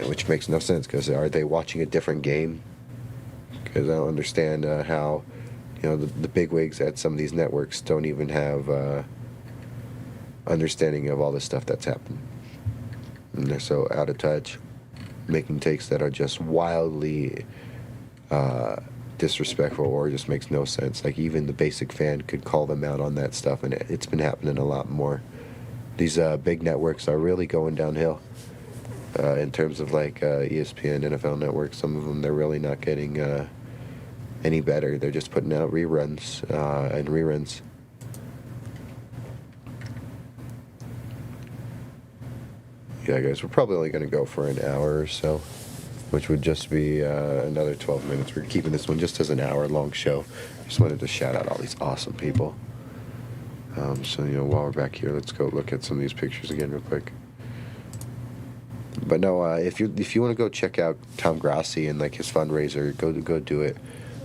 which makes no sense because are they watching a different game? Because I don't understand how, the bigwigs at some of these networks don't even have understanding of all the stuff that's happened. And they're so out of touch, making takes that are just wildly disrespectful or just makes no sense. Like even the basic fan could call them out on that stuff, and it's been happening a lot more. These big networks are really going downhill in terms of like ESPN, NFL Network. Some of them, they're really not getting any better. They're just putting out reruns and reruns. Yeah, guys, we're probably only going to go for an hour or so, which would just be another 12 minutes. We're keeping this one just as an hour-long show. Just wanted to shout out all these awesome people. So, while we're back here, let's go look at some of these pictures again real quick. But no, if you want to go check out Tom Grassi and like his fundraiser, go do it.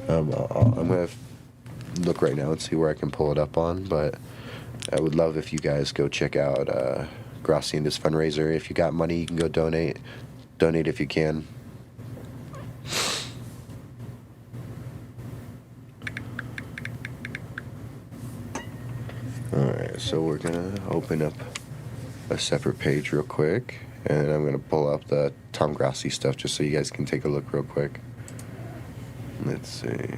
I'm gonna look right now and see where I can pull it up on. But I would love if you guys go check out Grassi and his fundraiser. If you got money, you can go donate. Donate if you can. Alright, so we're gonna open up a separate page real quick, and I'm gonna pull up the Tom Grassi stuff just so you guys can take a look real quick. Let's see.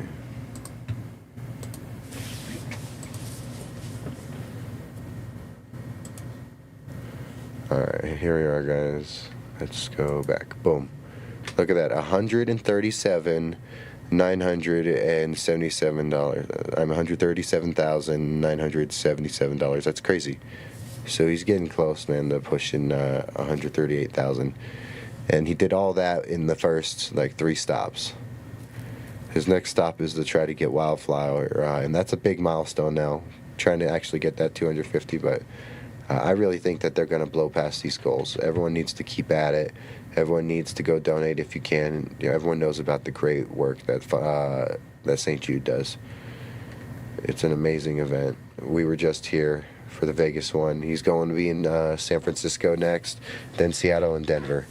Alright, here we are, guys. Let's go back. Boom. Look at that. $137,977. I'm $137,977. That's crazy. So he's getting close, man, to pushing 138,000. And he did all that in the first, 3 stops. His next stop is to try to get Wildflower, and that's a big milestone now, trying to actually get that 250, but I really think that they're going to blow past these goals. Everyone needs to keep at it. Everyone needs to go donate if you can. Everyone knows about the great work that St. Jude does. It's an amazing event. We were just here for the Vegas one. He's going to be in San Francisco next, then Seattle and Denver.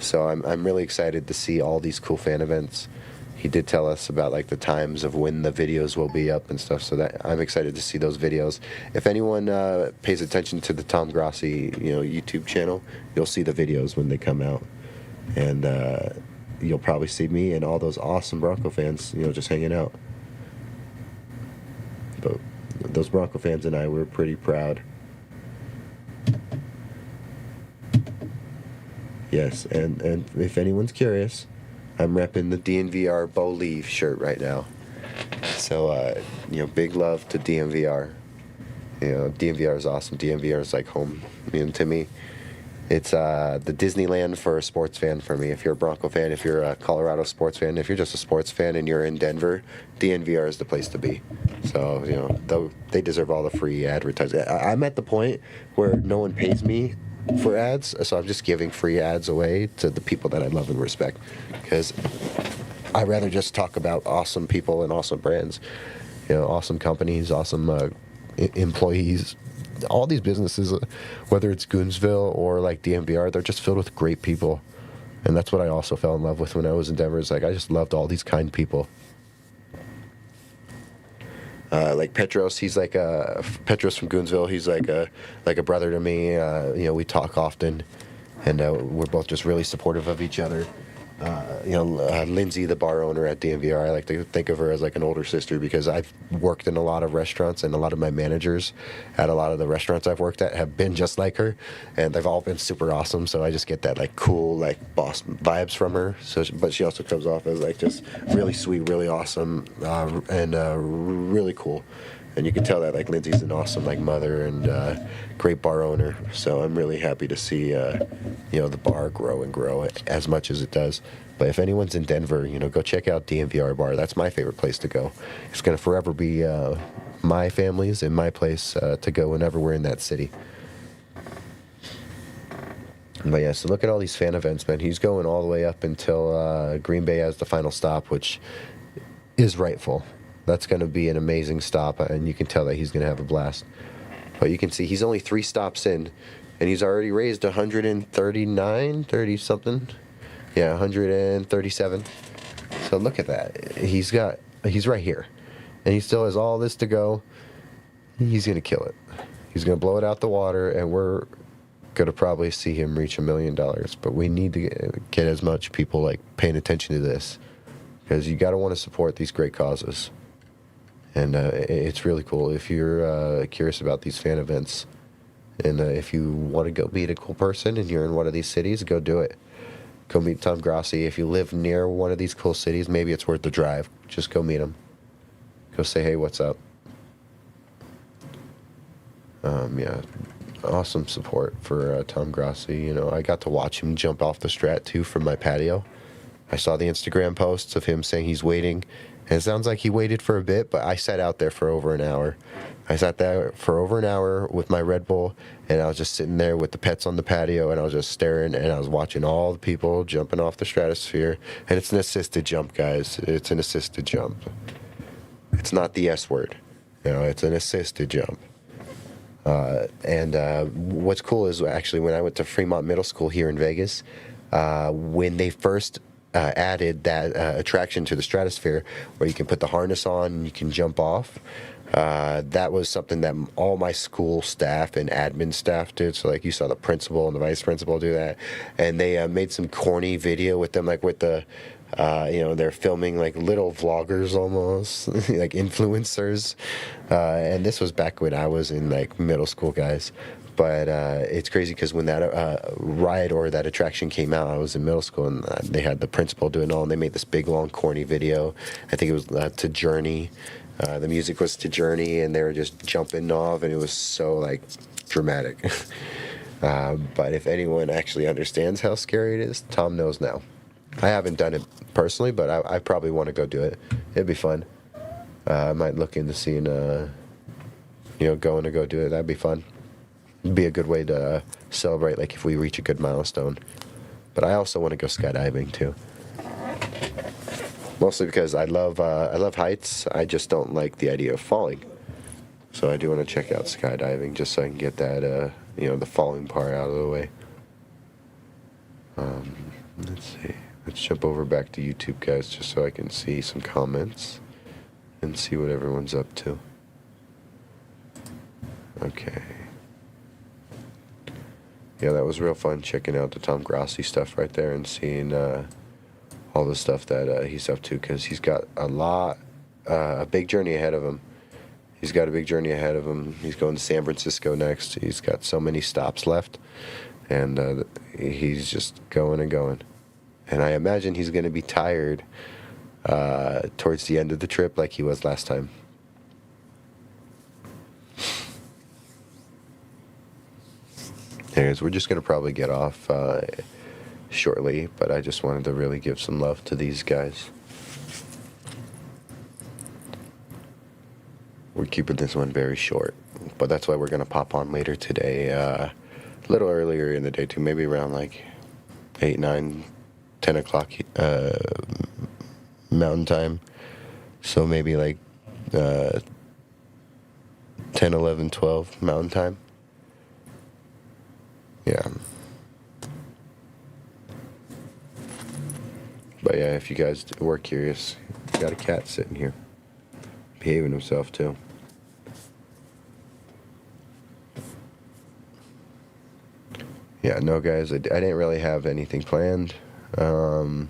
So I'm really excited to see all these cool fan events. He did tell us about the times of when the videos will be up and stuff, so that I'm excited to see those videos. If anyone pays attention to the Tom Grassi, YouTube channel, you'll see the videos when they come out, and you'll probably see me and all those awesome Bronco fans, just hanging out. But those Bronco fans and I were pretty proud. Yes, and if anyone's curious, I'm repping the DNVR Believe shirt right now. So, big love to DNVR. DNVR is awesome. DNVR is like home to me. It's the Disneyland for a sports fan for me. If you're a Bronco fan, if you're a Colorado sports fan, if you're just a sports fan and you're in Denver, DNVR is the place to be. So, they deserve all the free advertising. I'm at the point where no one pays me for ads, so I'm just giving free ads away to the people that I love and respect, because I'd rather just talk about awesome people and awesome brands, awesome companies, awesome employees. All these businesses, whether it's Goonsville or DNVR, they're just filled with great people, and that's what I also fell in love with when I was in Denver. It's I just loved all these kind people. Petros, he's Petros from Goonsville. He's like a brother to me. We talk often, and we're both just really supportive of each other. Lindsay, the bar owner at DNVR, I like to think of her as an older sister, because I've worked in a lot of restaurants, and a lot of my managers at a lot of the restaurants I've worked at have been just like her, and they've all been super awesome. So I just get that cool boss vibes from her. So, but she also comes off as just really sweet, really awesome, and really cool. And you can tell that Lindsay's an awesome mother and great bar owner. So I'm really happy to see the bar grow and grow as much as it does. But if anyone's in Denver, go check out DNVR Bar. That's my favorite place to go. It's going to forever be my family's and my place to go whenever we're in that city. But yeah, so look at all these fan events, man. He's going all the way up until Green Bay as the final stop, which is rightful. That's going to be an amazing stop, and you can tell that he's going to have a blast. But you can see he's only 3 stops in, and he's already raised 139, 30 something. Yeah, 137. So look at that. He's right here, and he still has all this to go. He's gonna kill it. He's gonna blow it out the water, and we're gonna probably see him reach $1 million. But we need to get as much people like paying attention to this, because you gotta want to support these great causes. And it's really cool if you're curious about these fan events, and if you want to go meet a cool person and you're in one of these cities, go do it. Go meet Tom Grossi. If you live near one of these cool cities, maybe it's worth the drive. Just go meet him. Go say, hey, what's up? Yeah, awesome support for Tom Grossi. You know, I got to watch him jump off the Strat too from my patio. I saw the Instagram posts of him saying he's waiting, and it sounds like he waited for a bit, but I sat out there for over an hour. I sat there for over an hour with my Red Bull, and I was just sitting there with the pets on the patio, and I was just staring, and I was watching all the people jumping off the stratosphere. And it's an assisted jump, guys. It's an assisted jump. It's not the S word. You know, it's an assisted jump. And what's cool is actually when I went to Fremont Middle School here in Vegas, when they first added that attraction to the stratosphere where you can put the harness on and you can jump off, that was something that all my school staff and admin staff did. So like you saw the principal and the vice principal do that, and they made some corny video with them, like with the they're filming like little vloggers almost, like influencers. And this was back when I was in like middle school, guys. But it's crazy because when that ride or that attraction came out, I was in middle school, and they had the principal doing all, and they made this big, long, corny video. I think it was to Journey. The music was to Journey, and they were just jumping off, and it was so, like, dramatic. But if anyone actually understands how scary it is, Tom knows now. I haven't done it personally, but I probably want to go do it. It'd be fun. I might look into seeing, going to go do it. That'd be fun. It'd be a good way to celebrate, like, if we reach a good milestone. But I also want to go skydiving, too. Mostly because I love heights. I just don't like the idea of falling. So I do want to check out skydiving just so I can get that, the falling part out of the way. Let's see. Let's jump over back to YouTube, guys, just so I can see some comments and see what everyone's up to. Okay. Yeah, that was real fun checking out the Tom Grossi stuff right there and seeing all the stuff that he's up to, because he's got a big journey ahead of him. He's got a big journey ahead of him. He's going to San Francisco next. He's got so many stops left, and he's just going and going. And I imagine he's going to be tired towards the end of the trip like he was last time. Anyways, we're just going to probably get off shortly, but I just wanted to really give some love to these guys. We're keeping this one very short, but that's why we're going to pop on later today, a little earlier in the day too, maybe around like 8, 9, 10 o'clock Mountain Time. So maybe like 10, 11, 12 Mountain Time. Yeah. But yeah, if you guys were curious, got a cat sitting here, behaving himself too. Yeah, no guys, I didn't really have anything planned. I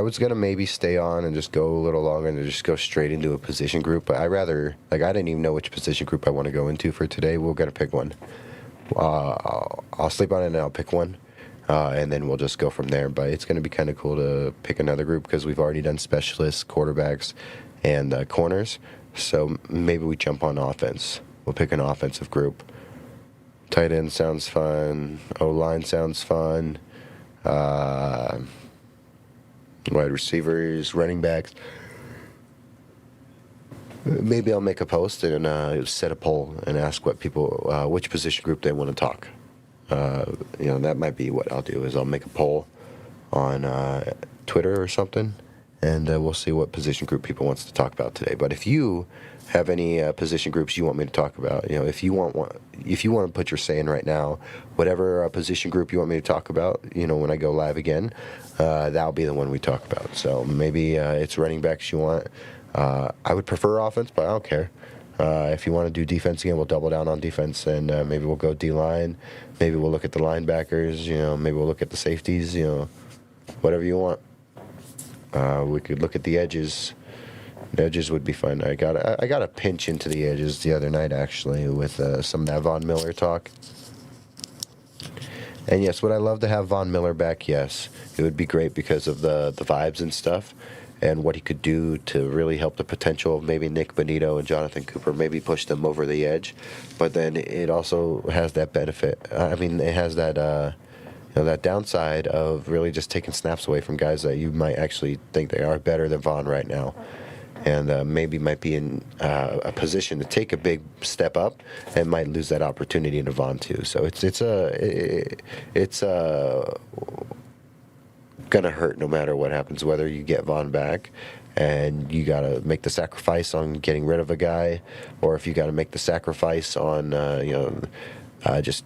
was gonna maybe stay on and just go a little longer and just go straight into a position group, but I didn't even know which position group I want to go into for today. We're gonna pick one. I'll sleep on it and I'll pick one, and then we'll just go from there. But it's going to be kind of cool to pick another group because we've already done specialists, quarterbacks, and corners. So maybe we jump on offense. We'll pick an offensive group. Tight end sounds fun. O-line sounds fun. Wide receivers, running backs. Maybe I'll make a post and set a poll and ask what people, which position group they want to talk. That might be what I'll do, is I'll make a poll on Twitter or something and we'll see what position group people wants to talk about today. But if you have any position groups you want me to talk about, if you want to put your say in right now, whatever position group you want me to talk about, when I go live again, that'll be the one we talk about. So maybe it's running backs you want. I would prefer offense, but I don't care. If you want to do defense again, we'll double down on defense, and maybe we'll go D-line. Maybe we'll look at the linebackers. Maybe we'll look at the safeties. Whatever you want. We could look at the edges. The edges would be fun. I got a pinch into the edges the other night, actually, with some of that Von Miller talk. And yes, would I love to have Von Miller back? Yes. It would be great because of the vibes and stuff, and what he could do to really help the potential of maybe Nick Bonito and Jonathan Cooper, maybe push them over the edge. But then it also has that benefit. It has that that downside of really just taking snaps away from guys that you might actually think they are better than Von right now, and maybe might be in a position to take a big step up and might lose that opportunity into Von too. So it's gonna hurt no matter what happens, whether you get Von back and you gotta make the sacrifice on getting rid of a guy, or if you gotta make the sacrifice on just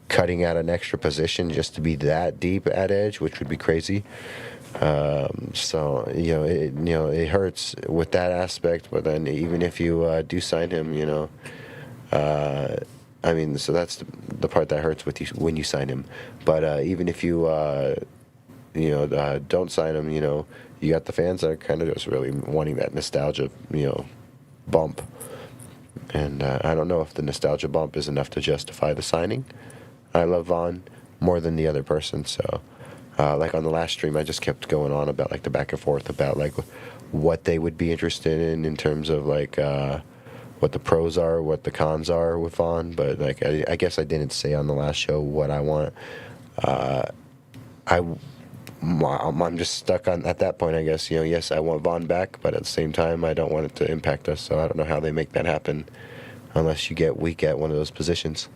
cutting out an extra position just to be that deep at edge, which would be crazy. So it hurts with that aspect. But then even if you do sign him, so that's the part that hurts with you when you sign him. But even if you don't sign him, you got the fans that are kind of just really wanting that nostalgia, bump. And I don't know if the nostalgia bump is enough to justify the signing. I love Von more than the other person, so like on the last stream, I just kept going on about like the back and forth about like what they would be interested in terms of like what the pros are, what the cons are with Von. But like I guess I didn't say on the last show what I want. I'm just stuck on at that point, I guess. Yes, I want Von back, but at the same time, I don't want it to impact us. So I don't know how they make that happen unless you get weak at one of those positions.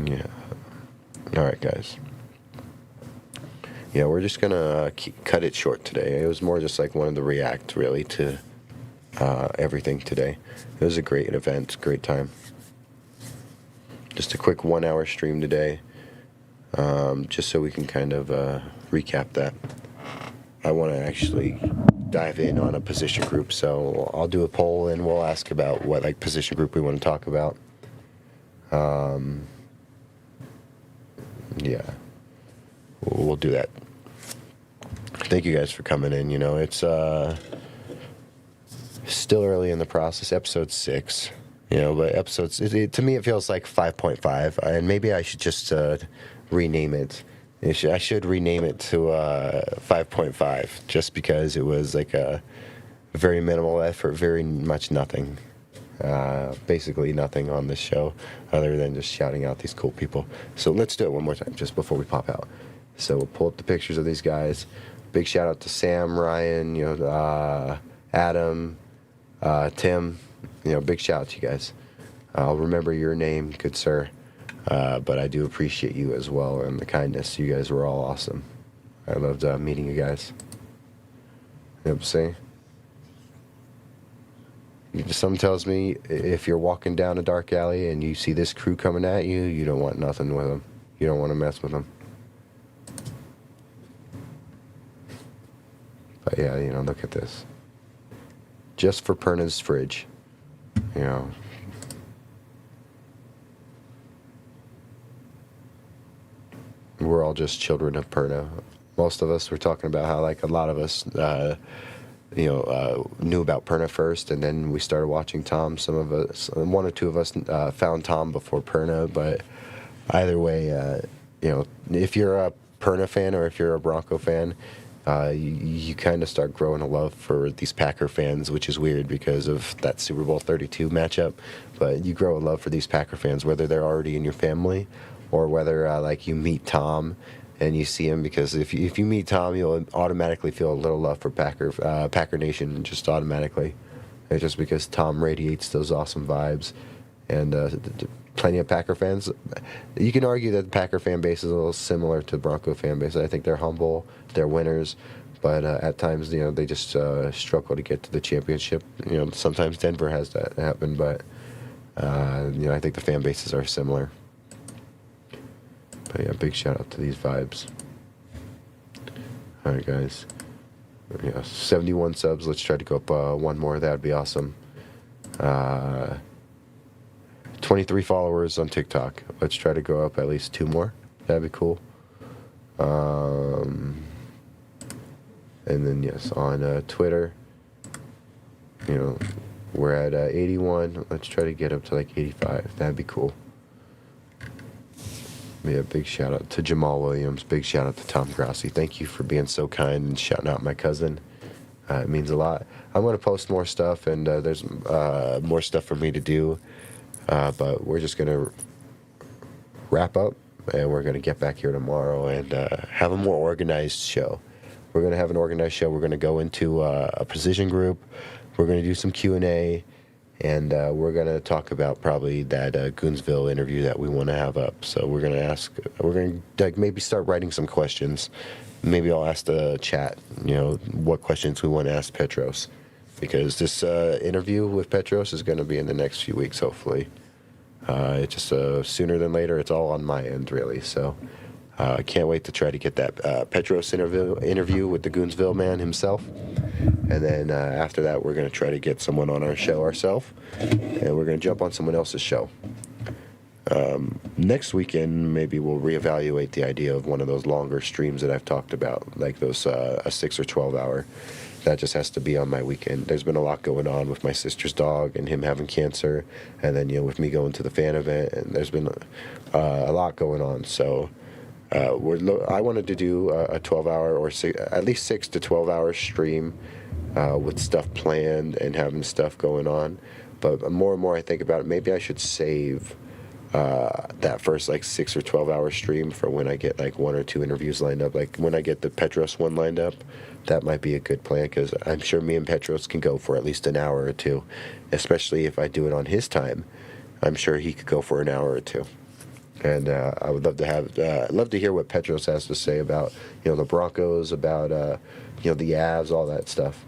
Yeah. All right, guys. Yeah, we're just gonna cut it short today. It was more just like wanted to react really to everything today. It was a great event, great time. Just a quick 1 hour stream today, just so we can kind of recap that. I want to actually dive in on a position group, so I'll do a poll and we'll ask about what like position group we want to talk about. Yeah, we'll do that. Thank you guys for coming in. It's still early in the process, episode 6. But episodes, to me, it feels like 5.5, and maybe I should just rename it. I should rename it to 5.5, just because it was like a very minimal effort, very much nothing. Basically nothing on this show other than just shouting out these cool people. So let's do it one more time just before we pop out. So we'll pull up the pictures of these guys. Big shout out to Sam, Ryan, Adam, Tim. Big shout out to you guys. I'll remember your name, good sir. But I do appreciate you as well and the kindness. You guys were all awesome. I loved meeting you guys. You know what I'm saying? Something tells me if you're walking down a dark alley and you see this crew coming at you, you don't want nothing with them. You don't want to mess with them. But yeah, look at this. Just for Perna's fridge. We're all just children of Perna. Most of us were talking about how like a lot of us knew about Perna first, and then we started watching Tom. Some of us, one or two of us, found Tom before Perna. But either way, if you're a Perna fan or if you're a Bronco fan, you kind of start growing a love for these Packer fans, which is weird because of that Super Bowl 32 matchup. But you grow a love for these Packer fans, whether they're already in your family or whether like you meet Tom and you see him, because if you meet Tom, you'll automatically feel a little love for Packer Nation, just automatically. It's just because Tom radiates those awesome vibes, and plenty of Packer fans. You can argue that the Packer fan base is a little similar to the Bronco fan base. I think they're humble, they're winners, but at times, they just struggle to get to the championship. Sometimes Denver has that happen, but I think the fan bases are similar. But yeah, big shout out to these vibes. All right, guys. 71 subs. Let's try to go up one more. That would be awesome. 23 followers on TikTok. Let's try to go up at least 2 more. That'd be cool. And then, yes, on Twitter, we're at 81. Let's try to get up to like 85. That'd be cool. Yeah, big shout out to Jamal Williams. Big shout out to Tom Grassi. Thank you for being so kind and shouting out my cousin. It means a lot. I'm going to post more stuff, and there's more stuff for me to do. But we're just going to wrap up, and we're going to get back here tomorrow and have a more organized show. We're going to have an organized show. We're going to go into a position group. We're going to do some Q&A. And we're going to talk about probably that Goonsville interview that we want to have up. So we're going to maybe start writing some questions. Maybe I'll ask the chat, what questions we want to ask Petros. Because this interview with Petros is going to be in the next few weeks, hopefully. It's just sooner than later. It's all on my end, really. So I can't wait to try to get that Petros interview with the Goonsville man himself. And then after that, we're going to try to get someone on our show ourselves. And we're going to jump on someone else's show. Next weekend, maybe we'll reevaluate the idea of one of those longer streams that I've talked about, like those a 6 or 12 hour. That just has to be on my weekend. There's been a lot going on with my sister's dog and him having cancer. And then, with me going to the fan event. And there's been a lot going on. So I wanted to do a 12-hour or at least 6 to 12 hour stream with stuff planned and having stuff going on. But more and more I think about it, maybe I should save that first 6 or 12 hour stream for when I get 1 or 2 interviews lined up. Like when I get the Petros one lined up, that might be a good plan, because I'm sure me and Petros can go for at least an hour or 2, especially if I do it on his time. I'm sure he could go for an hour or 2. And I would love to love to hear what Petros has to say about the Broncos, about the Avs, all that stuff.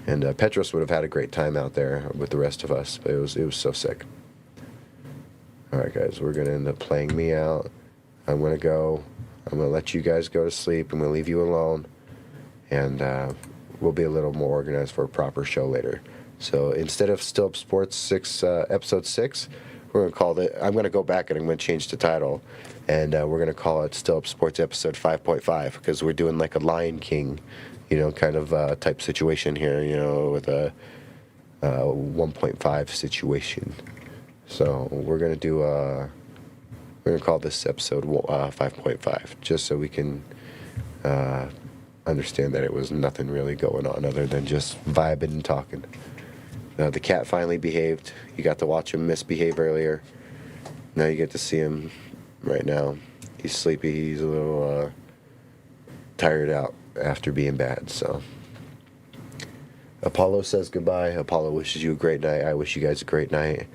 And Petros would have had a great time out there with the rest of us. But it was so sick. All right, guys, we're gonna end up playing me out. I'm gonna go. I'm gonna let you guys go to sleep. I'm gonna leave you alone, and we'll be a little more organized for a proper show later. So instead of Still Up Sports episode 6. We're going to call it, I'm going to go back and I'm going to change the title, and we're going to call it Still Up Sports episode 5.5, because we're doing like a Lion King, kind of type situation here, with a 1.5 situation. So we're going to call this episode 5.5, just so we can understand that it was nothing really going on other than just vibing and talking. The cat finally behaved. You got to watch him misbehave earlier. Now you get to see him right now. He's sleepy. He's a little tired out after being bad. So Apollo says goodbye. Apollo wishes you a great night. I wish you guys a great night.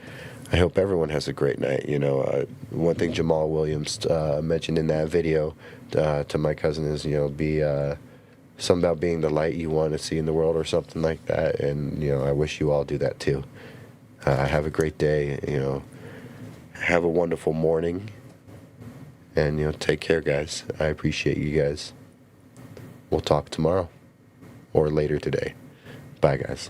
I hope everyone has a great night. One thing Jamal Williams mentioned in that video to my cousin is, be... something about being the light you want to see in the world or something like that. And, I wish you all do that too. Have a great day, have a wonderful morning. And, take care, guys. I appreciate you guys. We'll talk tomorrow or later today. Bye, guys.